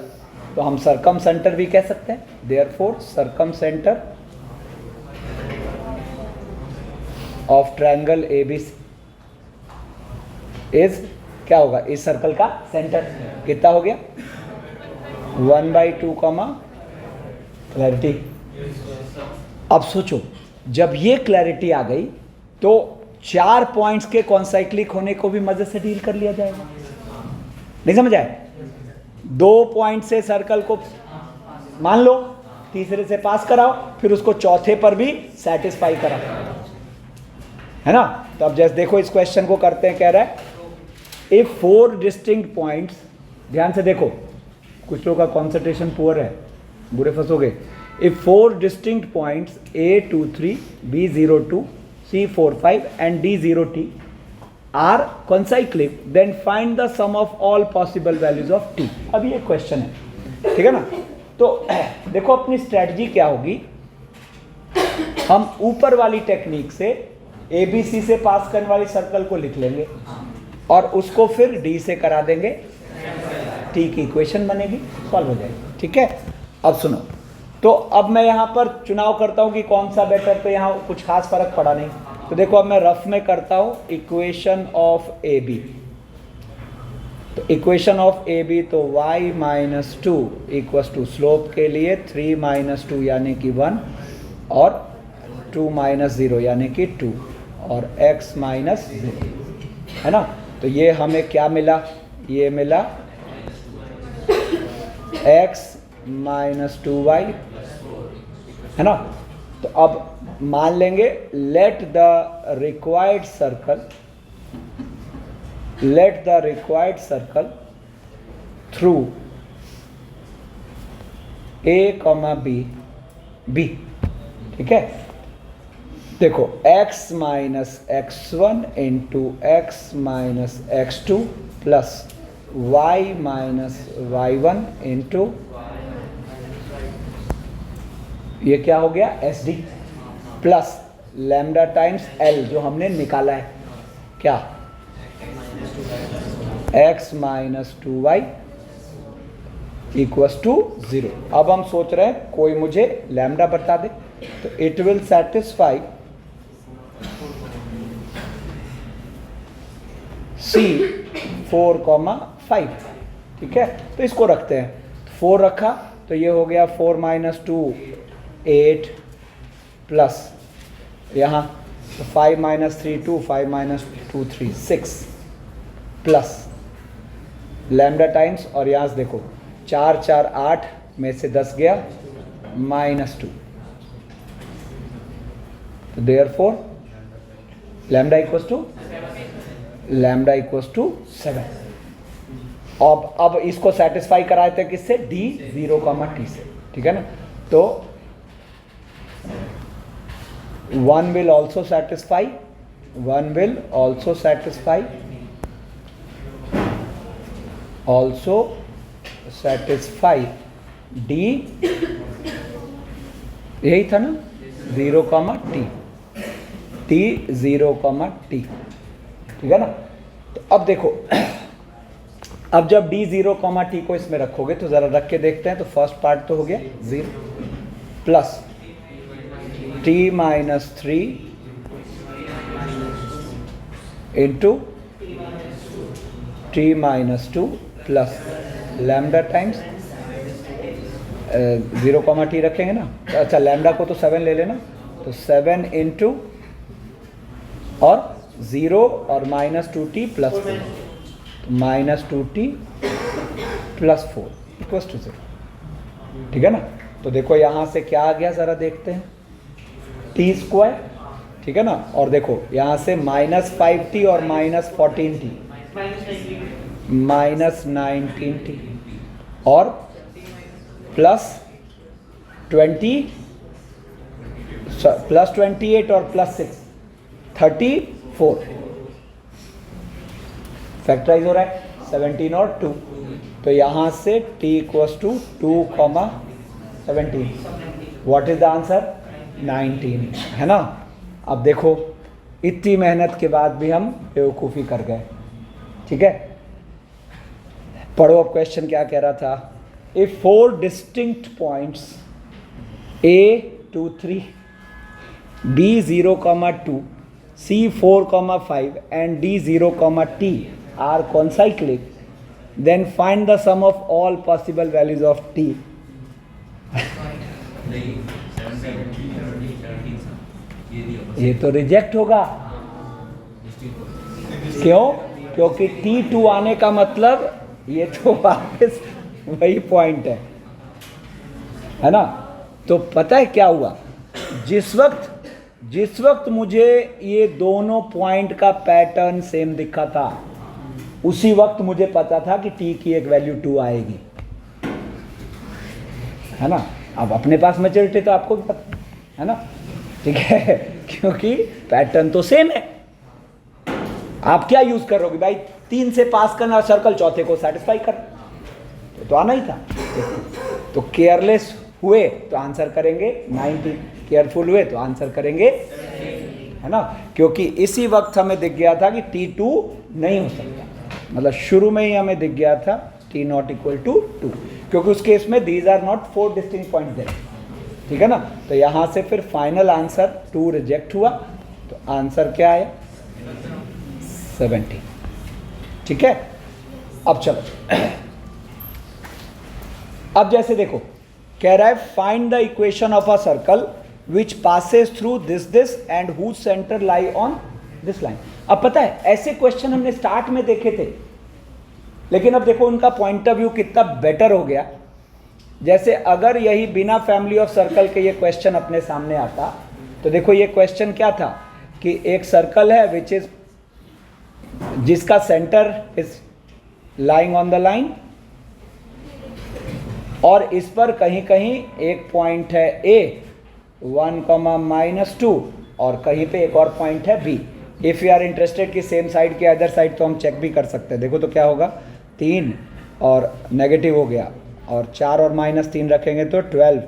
तो हम सरकम सेंटर भी कह सकते हैं। Therefore circumcentre of triangle ABC is, क्या होगा, इस सर्कल का सेंटर कितना हो गया 1/2 क्लैरिटी। अब सोचो, जब ये क्लैरिटी आ गई तो 4 पॉइंट्स के कॉन्साइक्लिक होने को भी मजे से डील कर लिया जाएगा। नहीं समझ आए? 2 पॉइंट से सर्कल को मान लो, तीसरे से पास कराओ, फिर उसको चौथे पर भी सेटिस्फाई कराओ, है ना। तो अब जैसे देखो इस क्वेश्चन को करते हैं, कह रहा है इफ 4 डिस्टिंक्ट पॉइंट्स, ध्यान से देखो, कुछ लोगों का कॉन्सेंट्रेशन पुअर है, बुरे फंसोगे। If 4 distinct points A23, B02, C45 and D0T are concyclic, then find the sum of all possible values of T। अब ये क्वेश्चन है, ठीक है ना। तो देखो अपनी स्ट्रेटजी क्या होगी, हम ऊपर वाली टेक्निक से ABC से पास करने वाली सर्कल को लिख लेंगे और उसको फिर D से करा देंगे, T की इक्वेशन बनेगी, सॉल्व हो जाएगी, ठीक है। अब सुनो, तो अब मैं यहाँ पर चुनाव करता हूँ कि कौन सा बेटर, तो यहाँ कुछ खास फर्क पड़ा नहीं। तो देखो अब मैं रफ में करता हूँ इक्वेशन ऑफ AB, तो इक्वेशन ऑफ AB तो y-2 = स्लोप के लिए 3 - 2 यानी कि 1 और 2 - 0 यानी कि 2 और x - 0, है ना। तो ये हमें क्या मिला, ये मिला x - 2y, है ना। तो अब मान लेंगे late the required circle through A, B, ठीक है। देखो x - x1 × x - x2 plus y - y1 × ये क्या हो गया SD plus lambda times L जो हमने निकाला है, क्या x - 2y = 0। अब हम सोच रहे हैं कोई मुझे लैम्डा बता दे, तो इट विल सेटिस्फाई C 4,5, ठीक है। तो इसको रखते हैं, 4 रखा तो ये हो गया 4 - 2 8 प्लस यहाँ तो 5 - 3 2, 5 - 2 3 6 प्लस लैम्डा टाइम्स, और यहाँ से देखो 4 4 8 में से 10 गया -2, तो देयरफॉर लैम्डा = 7। अब इसको सेटिस्फाई कराए थे किससे, D0, T से, ठीक है ना। तो 1 will also satisfy D, यही था ना, 0, T, D0, T, ठीक है ना। तो अब देखो, अब जब D0, T को इसमें रखोगे तो ज़रा रख के देखते हैं। तो फर्स्ट पार्ट तो हो गया 0 plus T - 3 × T - 2 plus lambda times 0, T रखेंगे ना, तो अच्छा लैम्डा को तो 7 ले लेना, तो 7 × और 0 और -2t प्लस 4, तो -2t प्लस 4 = 0, ठीक है ना। तो देखो यहाँ से क्या आ गया, ज़रा देखते हैं, t², ठीक है ना। और देखो यहाँ से -5t और -14t, -19t, और +28 और +6 34 फैक्टराइज हो रहा है 17 और 2, तो यहाँ से t equals to 2,17। What is the answer? 19, है ना। अब देखो इतनी मेहनत के बाद भी हम बेवकूफ़ी कर गए, ठीक है। पढ़ो अब क्वेश्चन क्या कह रहा था। If 4 distinct points A 2 3 B 0,2 C 4,5 and D 0,T are concyclic, then find the sum of all possible values of T. ये तो रिजेक्ट होगा। क्यों? क्योंकि T2 आने का मतलब ये तो वापस वही पॉइंट है ना। तो पता है क्या हुआ, जिस वक्त मुझे ये दोनों पॉइंट का पैटर्न सेम दिखा था, उसी वक्त मुझे पता था कि T की एक वैल्यू 2 आएगी, है ना। अब अपने पास मेजॉरिटी तो आपको भी पता है ना, ठीक है, क्योंकि पैटर्न तो सेम है। आप क्या यूज करोगे भाई? 3 से पास करना सर्कल, चौथे को सेटिस्फाई कर, तो आना ही था। तो केयरलेस हुए तो आंसर करेंगे 19, केयरफुल हुए तो आंसर करेंगे, है ना। क्योंकि इसी वक्त हमें दिख गया था कि T2 नहीं हो सकता, मतलब शुरू में ही हमें दिख गया था T नॉट इक्वल टू 2, क्योंकि उस केस में these are not 4 distinct point there, ठीक है ना। तो यहाँ से फिर फाइनल आंसर 2 रिजेक्ट हुआ, तो आंसर क्या है? 70, ठीक है। अब चलो, अब जैसे देखो कह रहा है find the equation of a circle which passes through this and whose centre lie on this line. अब पता है ऐसे क्वेश्चन हमने स्टार्ट में देखे थे, लेकिन अब देखो उनका पॉइंट ऑफ व्यू कितना बेटर हो गया। जैसे अगर यही बिना फैमिली ऑफ सर्कल के ये क्वेश्चन अपने सामने आता, तो देखो ये क्वेश्चन क्या था कि एक सर्कल है विच इज, जिसका centre is lying on the line, और इस पर कहीं कहीं एक पॉइंट है A 1,-2 और कहीं पे एक और पॉइंट है B। If you are interested कि सेम साइड के अदर साइड, तो हम चेक भी कर सकते हैं। देखो तो क्या होगा, 3 और नेगेटिव हो गया, और 4 और -3 रखेंगे तो 12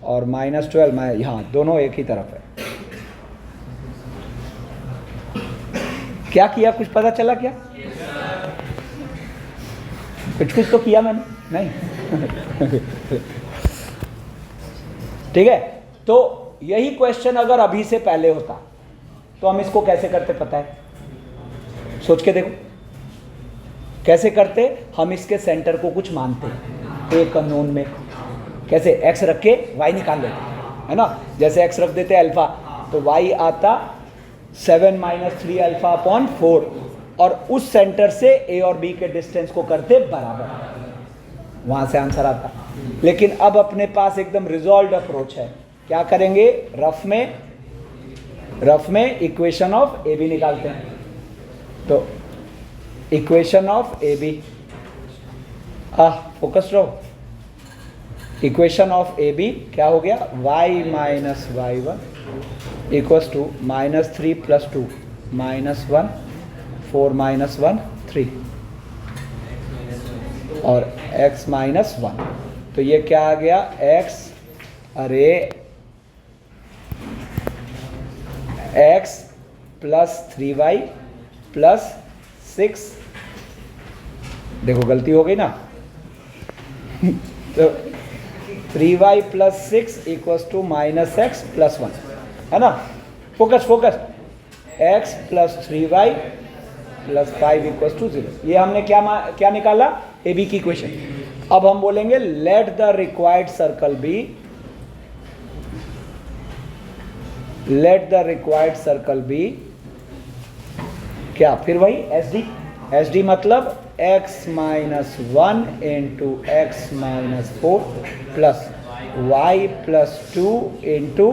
और -12, यहाँ दोनों एक ही तरफ है। क्या किया, कुछ पता चला क्या? कुछ तो किया मैंने, नहीं? ठीक है। तो यही क्वेश्चन अगर अभी से पहले होता तो हम इसको कैसे करते पता है? सोच के देखो कैसे करते। हम इसके सेंटर को कुछ मानते एक अननोन में, कैसे x रख के y निकाल लेते, है ना। जैसे x रख देते अल्फा, तो y आता 7 - 3 अल्फा अपॉन 4, और उस सेंटर से a और b के डिस्टेंस को करते बराबर, वहां से आंसर आता। लेकिन अब अपने पास एकदम रिजॉल्व अप्रोच है। क्या करेंगे? रफ में इक्वेशन ऑफ ए बी निकालते हैं। तो equation of A B, focus रहो। इक्वेशन ऑफ ए बी क्या हो गया? y - y1 इक्वल्स टू -3 + 2 -1 4 - 1 3 और x - 1। तो ये क्या आ गया? x + 3y + 6, देखो गलती हो गई ना। तो 3y + 6 इक्वल्स टू -x + 1, है ना। Focus x + 3y + 5 equals to 0। ये हमने क्या निकाला? ए बी की इक्वेशन। अब हम बोलेंगे let the required circle be क्या? फिर वही एस डी मतलब x - 1 × x - 4 plus y + 2 ×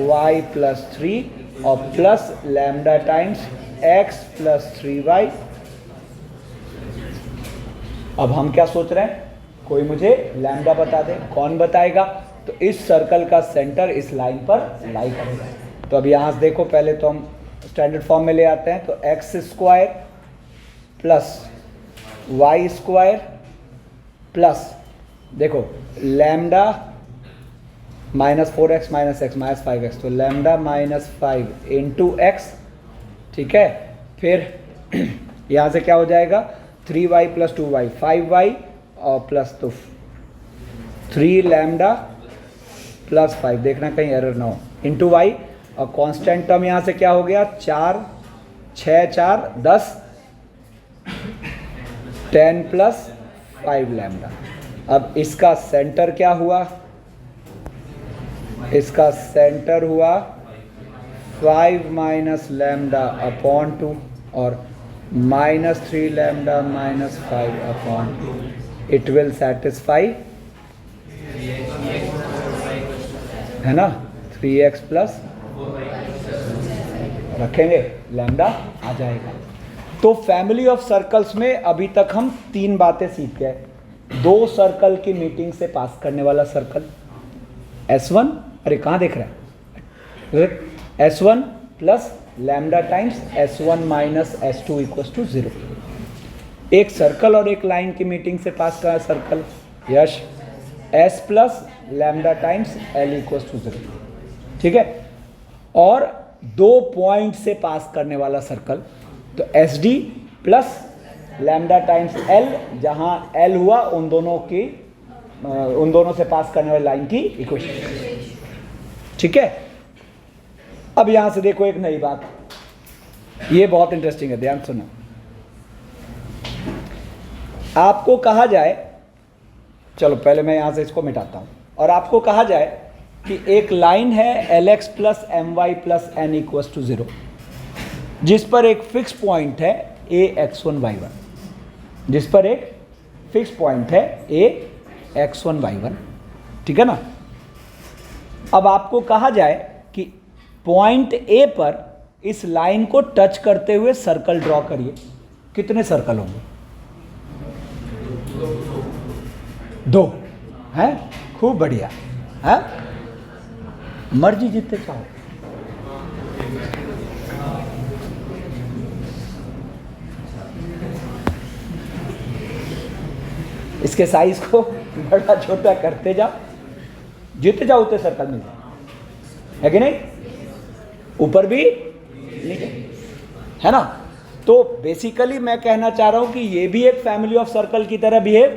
y + 3 और plus lambda times x + 3y। अब हम क्या सोच रहे हैं? कोई मुझे लैम्डा बता दे, कौन बताएगा? तो इस सर्कल का सेंटर इस लाइन पर लाई करेगा। तो अब यहाँ से देखो, पहले तो हम स्टैंडर्ड फॉर्म में ले आते हैं। तो x square plus y square plus, देखो lambda minus 4x minus x minus 5x, तो लैम्डा माइनस 5 इंटू एक्स, ठीक है। फिर यहाँ से क्या हो जाएगा, 3y प्लस 2y, 5y और प्लस तो 3 लैम्डा प्लस 5, देखना कहीं एरर ना हो, इंटू y, और कांस्टेंट टर्म यहाँ से क्या हो गया, 4 6 4 10 10 प्लस 5 लैम्डा। अब इसका सेंटर क्या हुआ, इसका सेंटर हुआ 5 माइनस लैम्डा अपॉन 2 और minus 3 lambda minus 5 upon 2। It will satisfy, है ना, 3x प्लस रखेंगे, लैम्डा आ जाएगा। तो फैमिली ऑफ सर्कल्स में अभी तक हम 3 बातें सीख गए। 2 सर्कल की मीटिंग से पास करने वाला सर्कल S1, अरे कहाँ देख रहा है, S1 plus lambda times S1 minus S2 equals to 0। एक सर्कल और एक लाइन की मीटिंग से पास करा सर्कल, यश S plus lambda times L equals to 0, ठीक है। और 2 पॉइंट से पास करने वाला सर्कल, तो SD plus lambda times L, जहां L हुआ उन दोनों से पास करने वाली लाइन की इक्वेशन, ठीक है। अब यहां से देखो एक नई बात, ये बहुत इंटरेस्टिंग है, ध्यान सुनो। आपको कहा जाए, चलो पहले मैं यहां से इसको मिटाता हूं, और आपको कहा जाए कि एक लाइन है Lx plus My plus N equals to 0, जिस पर एक फिक्स पॉइंट है Ax1 y1, जिस पर एक फिक्स पॉइंट है Ax1 y1, ठीक है ना। अब आपको कहा जाए कि पॉइंट A पर इस लाइन को टच करते हुए सर्कल ड्रॉ करिए, कितने सर्कल होंगे? 2 हैं, खूब बढ़िया है, मर्जी जितने चाहो। इसके साइज को बड़ा छोटा करते जाओ, जितने जाओ उतने सर्कल मिल जाए, है कि नहीं, ऊपर भी नीचे, है ना। तो बेसिकली मैं कहना चाह रहा हूं कि ये भी एक फैमिली ऑफ सर्कल की तरह बिहेव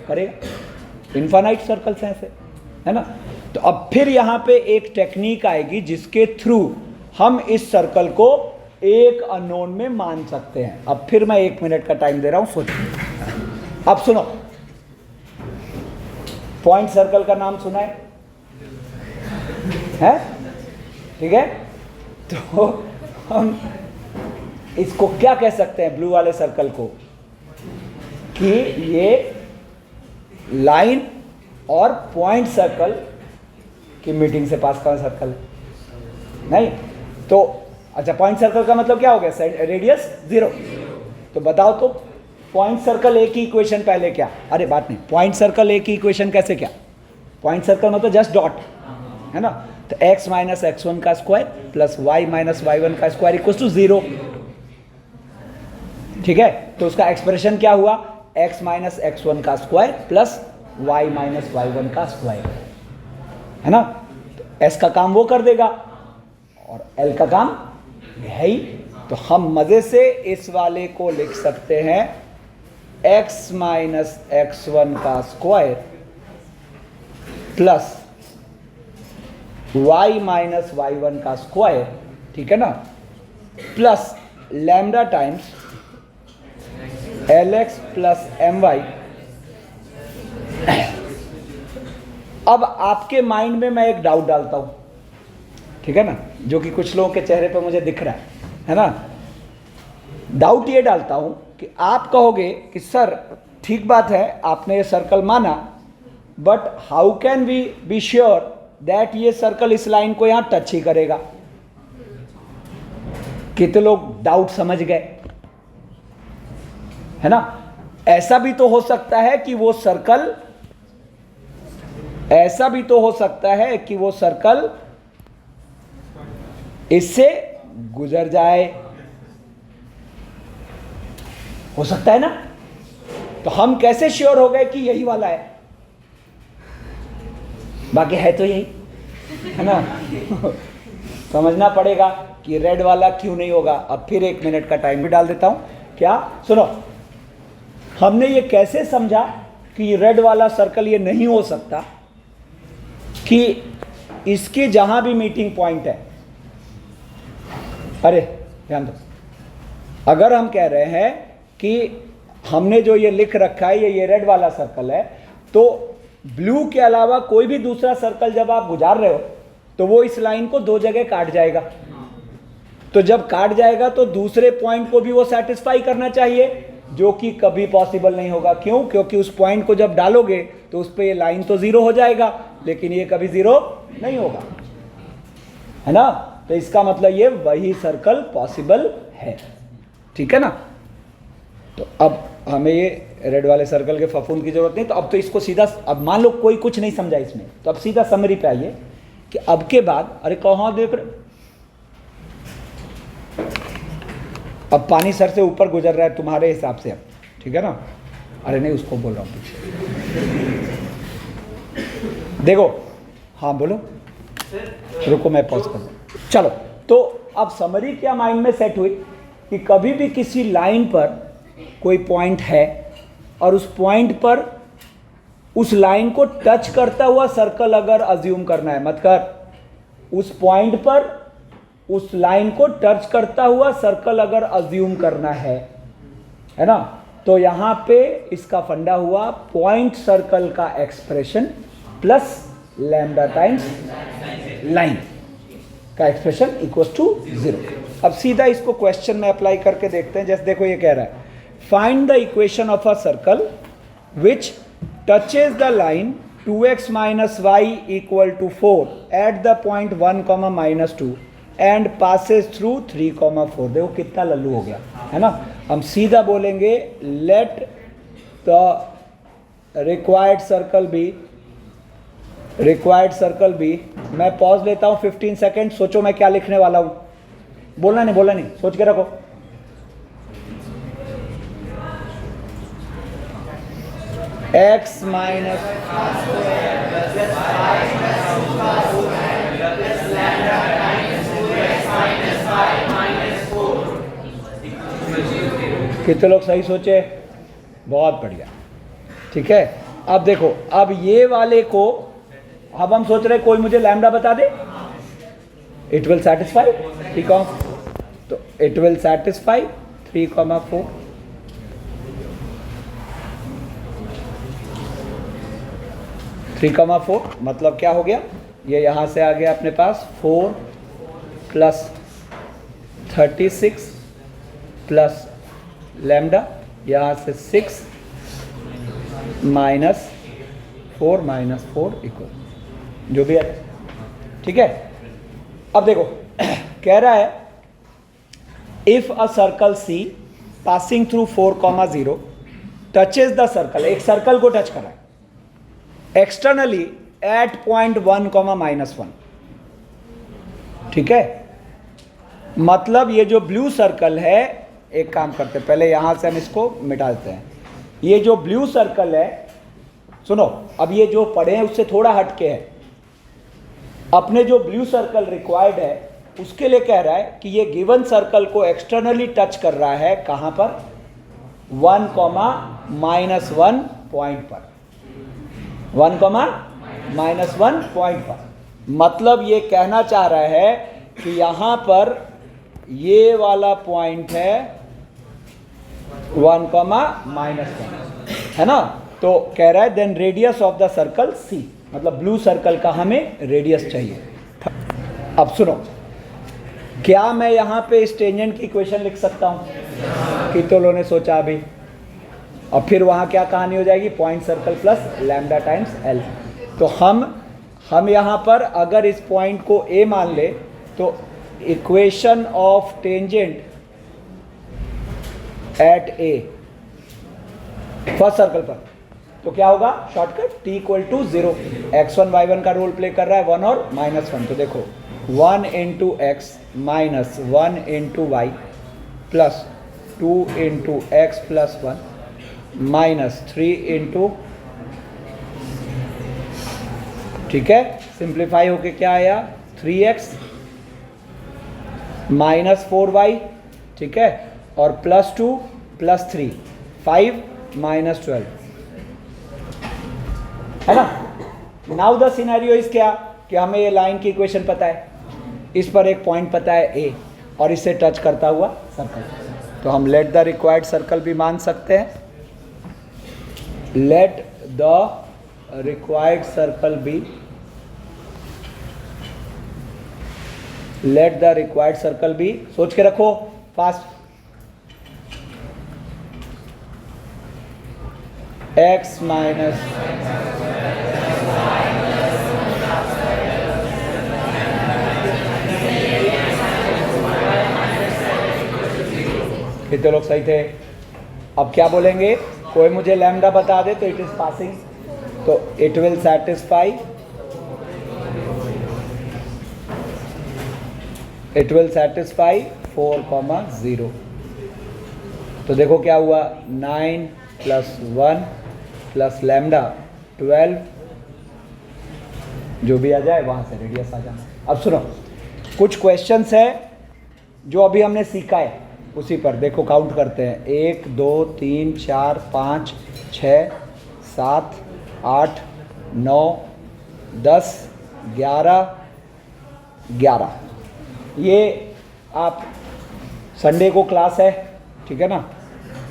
करेगा, इनफाइनाइट सर्कल्स हैं ऐसे, है ना। तो अब फिर यहां पे एक टेक्निक आएगी जिसके थ्रू हम इस सर्कल को एक अननोन में मान सकते हैं। अब फिर मैं 1 मिनट का टाइम दे रहा हूं, सोचो। अब सुनो, पॉइंट सर्कल का नाम सुना है? ठीक है, तो हम इसको क्या कह सकते हैं, ब्लू वाले सर्कल को, कि ये लाइन और पॉइंट सर्कल की मीटिंग से पास का सर्कल है। नहीं तो अच्छा, पॉइंट सर्कल का मतलब क्या हो गया, रेडियस 0। तो बताओ तो पॉइंट सर्कल ए की इक्वेशन पहले क्या, अरे बात नहीं, पॉइंट सर्कल ए की इक्वेशन कैसे, क्या पॉइंट सर्कल मतलब जस्ट डॉट, है ना। तो x माइनस x1 का square plus y minus y1 का स्क्वायर इक्वल टू 0, ठीक है। तो उसका एक्सप्रेशन क्या हुआ, x माइनस x1 का square plus y minus y1 का स्क्वायर, है ना। तो s का काम वो कर देगा और l का काम है ही। तो हम मजे से इस वाले को लिख सकते हैं x माइनस x1 का square plus y minus y1 का स्क्वायर, ठीक है ना, plus lambda times Lx plus My। अब आपके माइंड में मैं एक डाउट डालता हूं, ठीक है ना, जो कि कुछ लोगों के चेहरे पर मुझे दिख रहा है ना। डाउट ये डालता हूं कि आप कहोगे कि सर ठीक बात है, आपने ये सर्कल माना, but how can we be sure that ये सर्कल इस लाइन को यहां टच ही करेगा। कितने लोग डाउट समझ गए, है ना। ऐसा भी तो हो सकता है कि वो सर्कल, ऐसा भी तो हो सकता है कि वो सर्कल इससे गुजर जाए, हो सकता है ना। तो हम कैसे श्योर हो गए कि यही वाला है? बाकी है तो यही, है ना। समझना पड़ेगा कि रेड वाला क्यों नहीं होगा। अब फिर 1 मिनट का टाइम भी डाल देता हूं। क्या सुनो, हमने ये कैसे समझा कि रेड वाला सर्कल ये नहीं हो सकता? कि इसके जहां भी मीटिंग पॉइंट है, अरे ध्यान दो, अगर हम कह रहे हैं कि हमने जो ये लिख रखा है ये रेड वाला सर्कल है, तो ब्लू के अलावा कोई भी दूसरा सर्कल जब आप गुजार रहे हो तो वो इस लाइन को 2 जगह काट जाएगा। तो जब काट जाएगा तो दूसरे पॉइंट को भी वो सेटिस्फाई करना चाहिए, जो कि कभी पॉसिबल नहीं होगा। क्यों? क्योंकि उस पॉइंट को जब डालोगे तो उस पर ये लाइन तो 0 हो जाएगा, लेकिन ये कभी 0 नहीं होगा, है ना। तो इसका मतलब ये वही सर्कल पॉसिबल है, ठीक है ना। तो अब हमें ये रेड वाले सर्कल के फफूंद की जरूरत नहीं। तो अब तो इसको सीधा, अब मान लो कोई कुछ नहीं समझा इसमें, तो अब सीधा समरी पे आइए कि अब के बाद, अरे कहाँ देख रहे, अब पानी सर से ऊपर गुजर रहा है तुम्हारे हिसाब से, अब ठीक है ना। अरे नहीं, उसको बोल रहा हूँ पीछे, देखो। हाँ बोलो, रुको मैं पॉज कर दूँ। चलो, तो अब समरी क्या माइंड में सेट हुई कि कभी भी किसी लाइन पर कोई पॉइंट है और उस पॉइंट पर उस लाइन को टच करता हुआ सर्कल अगर अज्यूम करना है, मतलब उस पॉइंट पर उस लाइन को टच करता हुआ सर्कल अगर अज्यूम करना है ना, तो यहां पे इसका फंडा हुआ पॉइंट सर्कल का expression plus lambda times line का एक्सप्रेशन इक्वल टू 0। अब सीधा इसको क्वेश्चन में अप्लाई करके देखते हैं। जैसे देखो ये कह रहा है, find the equation of a circle which touches the line 2x minus y equal to 4 at the point 1, minus 2 and passes through 3, 4। देखो कितना लल्लू हो गया, है ना। हम सीधा बोलेंगे let the required circle be, मैं पॉज लेता हूँ 15 सेकेंड, सोचो मैं क्या लिखने वाला हूँ। बोलना नहीं, सोच के रखो। x माइनस कितने लोग सही सोचे? बहुत बढ़िया, ठीक है। अब देखो, अब ये वाले को अब हम सोच रहे कोई मुझे लैम्डा बता दे, इट विल सेटिस्फाई, ठीक है। तो इट विल सेटिस्फाई 3, 4। कमा 4 मतलब क्या हो गया? ये यहां से आ गया अपने पास 4 प्लस 36 प्लस लैम्डा, यहां से 6 माइनस 4 इक्वल जो भी है, ठीक है। अब देखो कह रहा है if a circle C passing through 4, 0 touches the circle, एक सर्कल को टच कर रहा है एक्सटर्नली एट पॉइंट 1, -1, ठीक है। मतलब ये जो ब्लू सर्कल है, एक काम करते हैं पहले यहां से हम इसको मिटा देते हैं। ये जो ब्लू सर्कल है, सुनो, अब ये जो पढ़े हैं उससे थोड़ा हटके है। अपने जो ब्लू सर्कल रिक्वायर्ड है उसके लिए कह रहा है कि ये गिवन सर्कल को एक्सटर्नली टच कर रहा है, कहां पर? 1, -1 पॉइंट पर, 1, -1 पॉइंट पर। मतलब ये कहना चाह रहा है कि यहां पर ये वाला पॉइंट है 1, -1, है ना। तो कह रहा है then radius of the circle C, मतलब ब्लू सर्कल का हमें रेडियस चाहिए। अब सुनो, क्या मैं यहां पे इस टेंजेंट की इक्वेशन लिख सकता हूं? कितने लोगों ने सोचा अभी? और फिर वहाँ क्या कहानी हो जाएगी? Point circle plus lambda times L. तो हम यहाँ पर अगर इस पॉइंट को ए मान ले तो equation of tangent at A first circle पर। तो क्या होगा shortcut t equal to 0, x1 y1 का रोल प्ले कर रहा है 1 और -1। तो देखो 1 into x minus 1 into y plus 2 into x plus 1 minus 3 into, ठीक है, सिंप्लीफाई होके क्या आया 3x माइनस 4y, ठीक है, और प्लस 2 प्लस 3 5 माइनस 12, है ना। नाउ द सिनेरियो इज क्या कि हमें ये लाइन की इक्वेशन पता है, इस पर एक पॉइंट पता है a और इसे टच करता हुआ सर्कल। तो हम लेट द रिक्वायर्ड सर्कल भी मान सकते हैं, let the required circle be, let the required circle be, सोच के रखो फास्ट, x माइनस कितने लोग सही थे। अब क्या बोलेंगे, कोई मुझे लैम्डा बता दे तो इट इज पासिंग, तो it will satisfy, it will satisfy 4,0। तो देखो क्या हुआ 9 प्लस 1 प्लस लैम्डा 12, जो भी आ जाए वहां से रेडियस आ जाना। अब सुनो, कुछ क्वेश्चंस है जो अभी हमने सीखा है उसी पर देखो काउंट करते हैं, 1 2 3 4 5 6 7 8 9 10 11। ये आप संडे को क्लास है, ठीक है ना,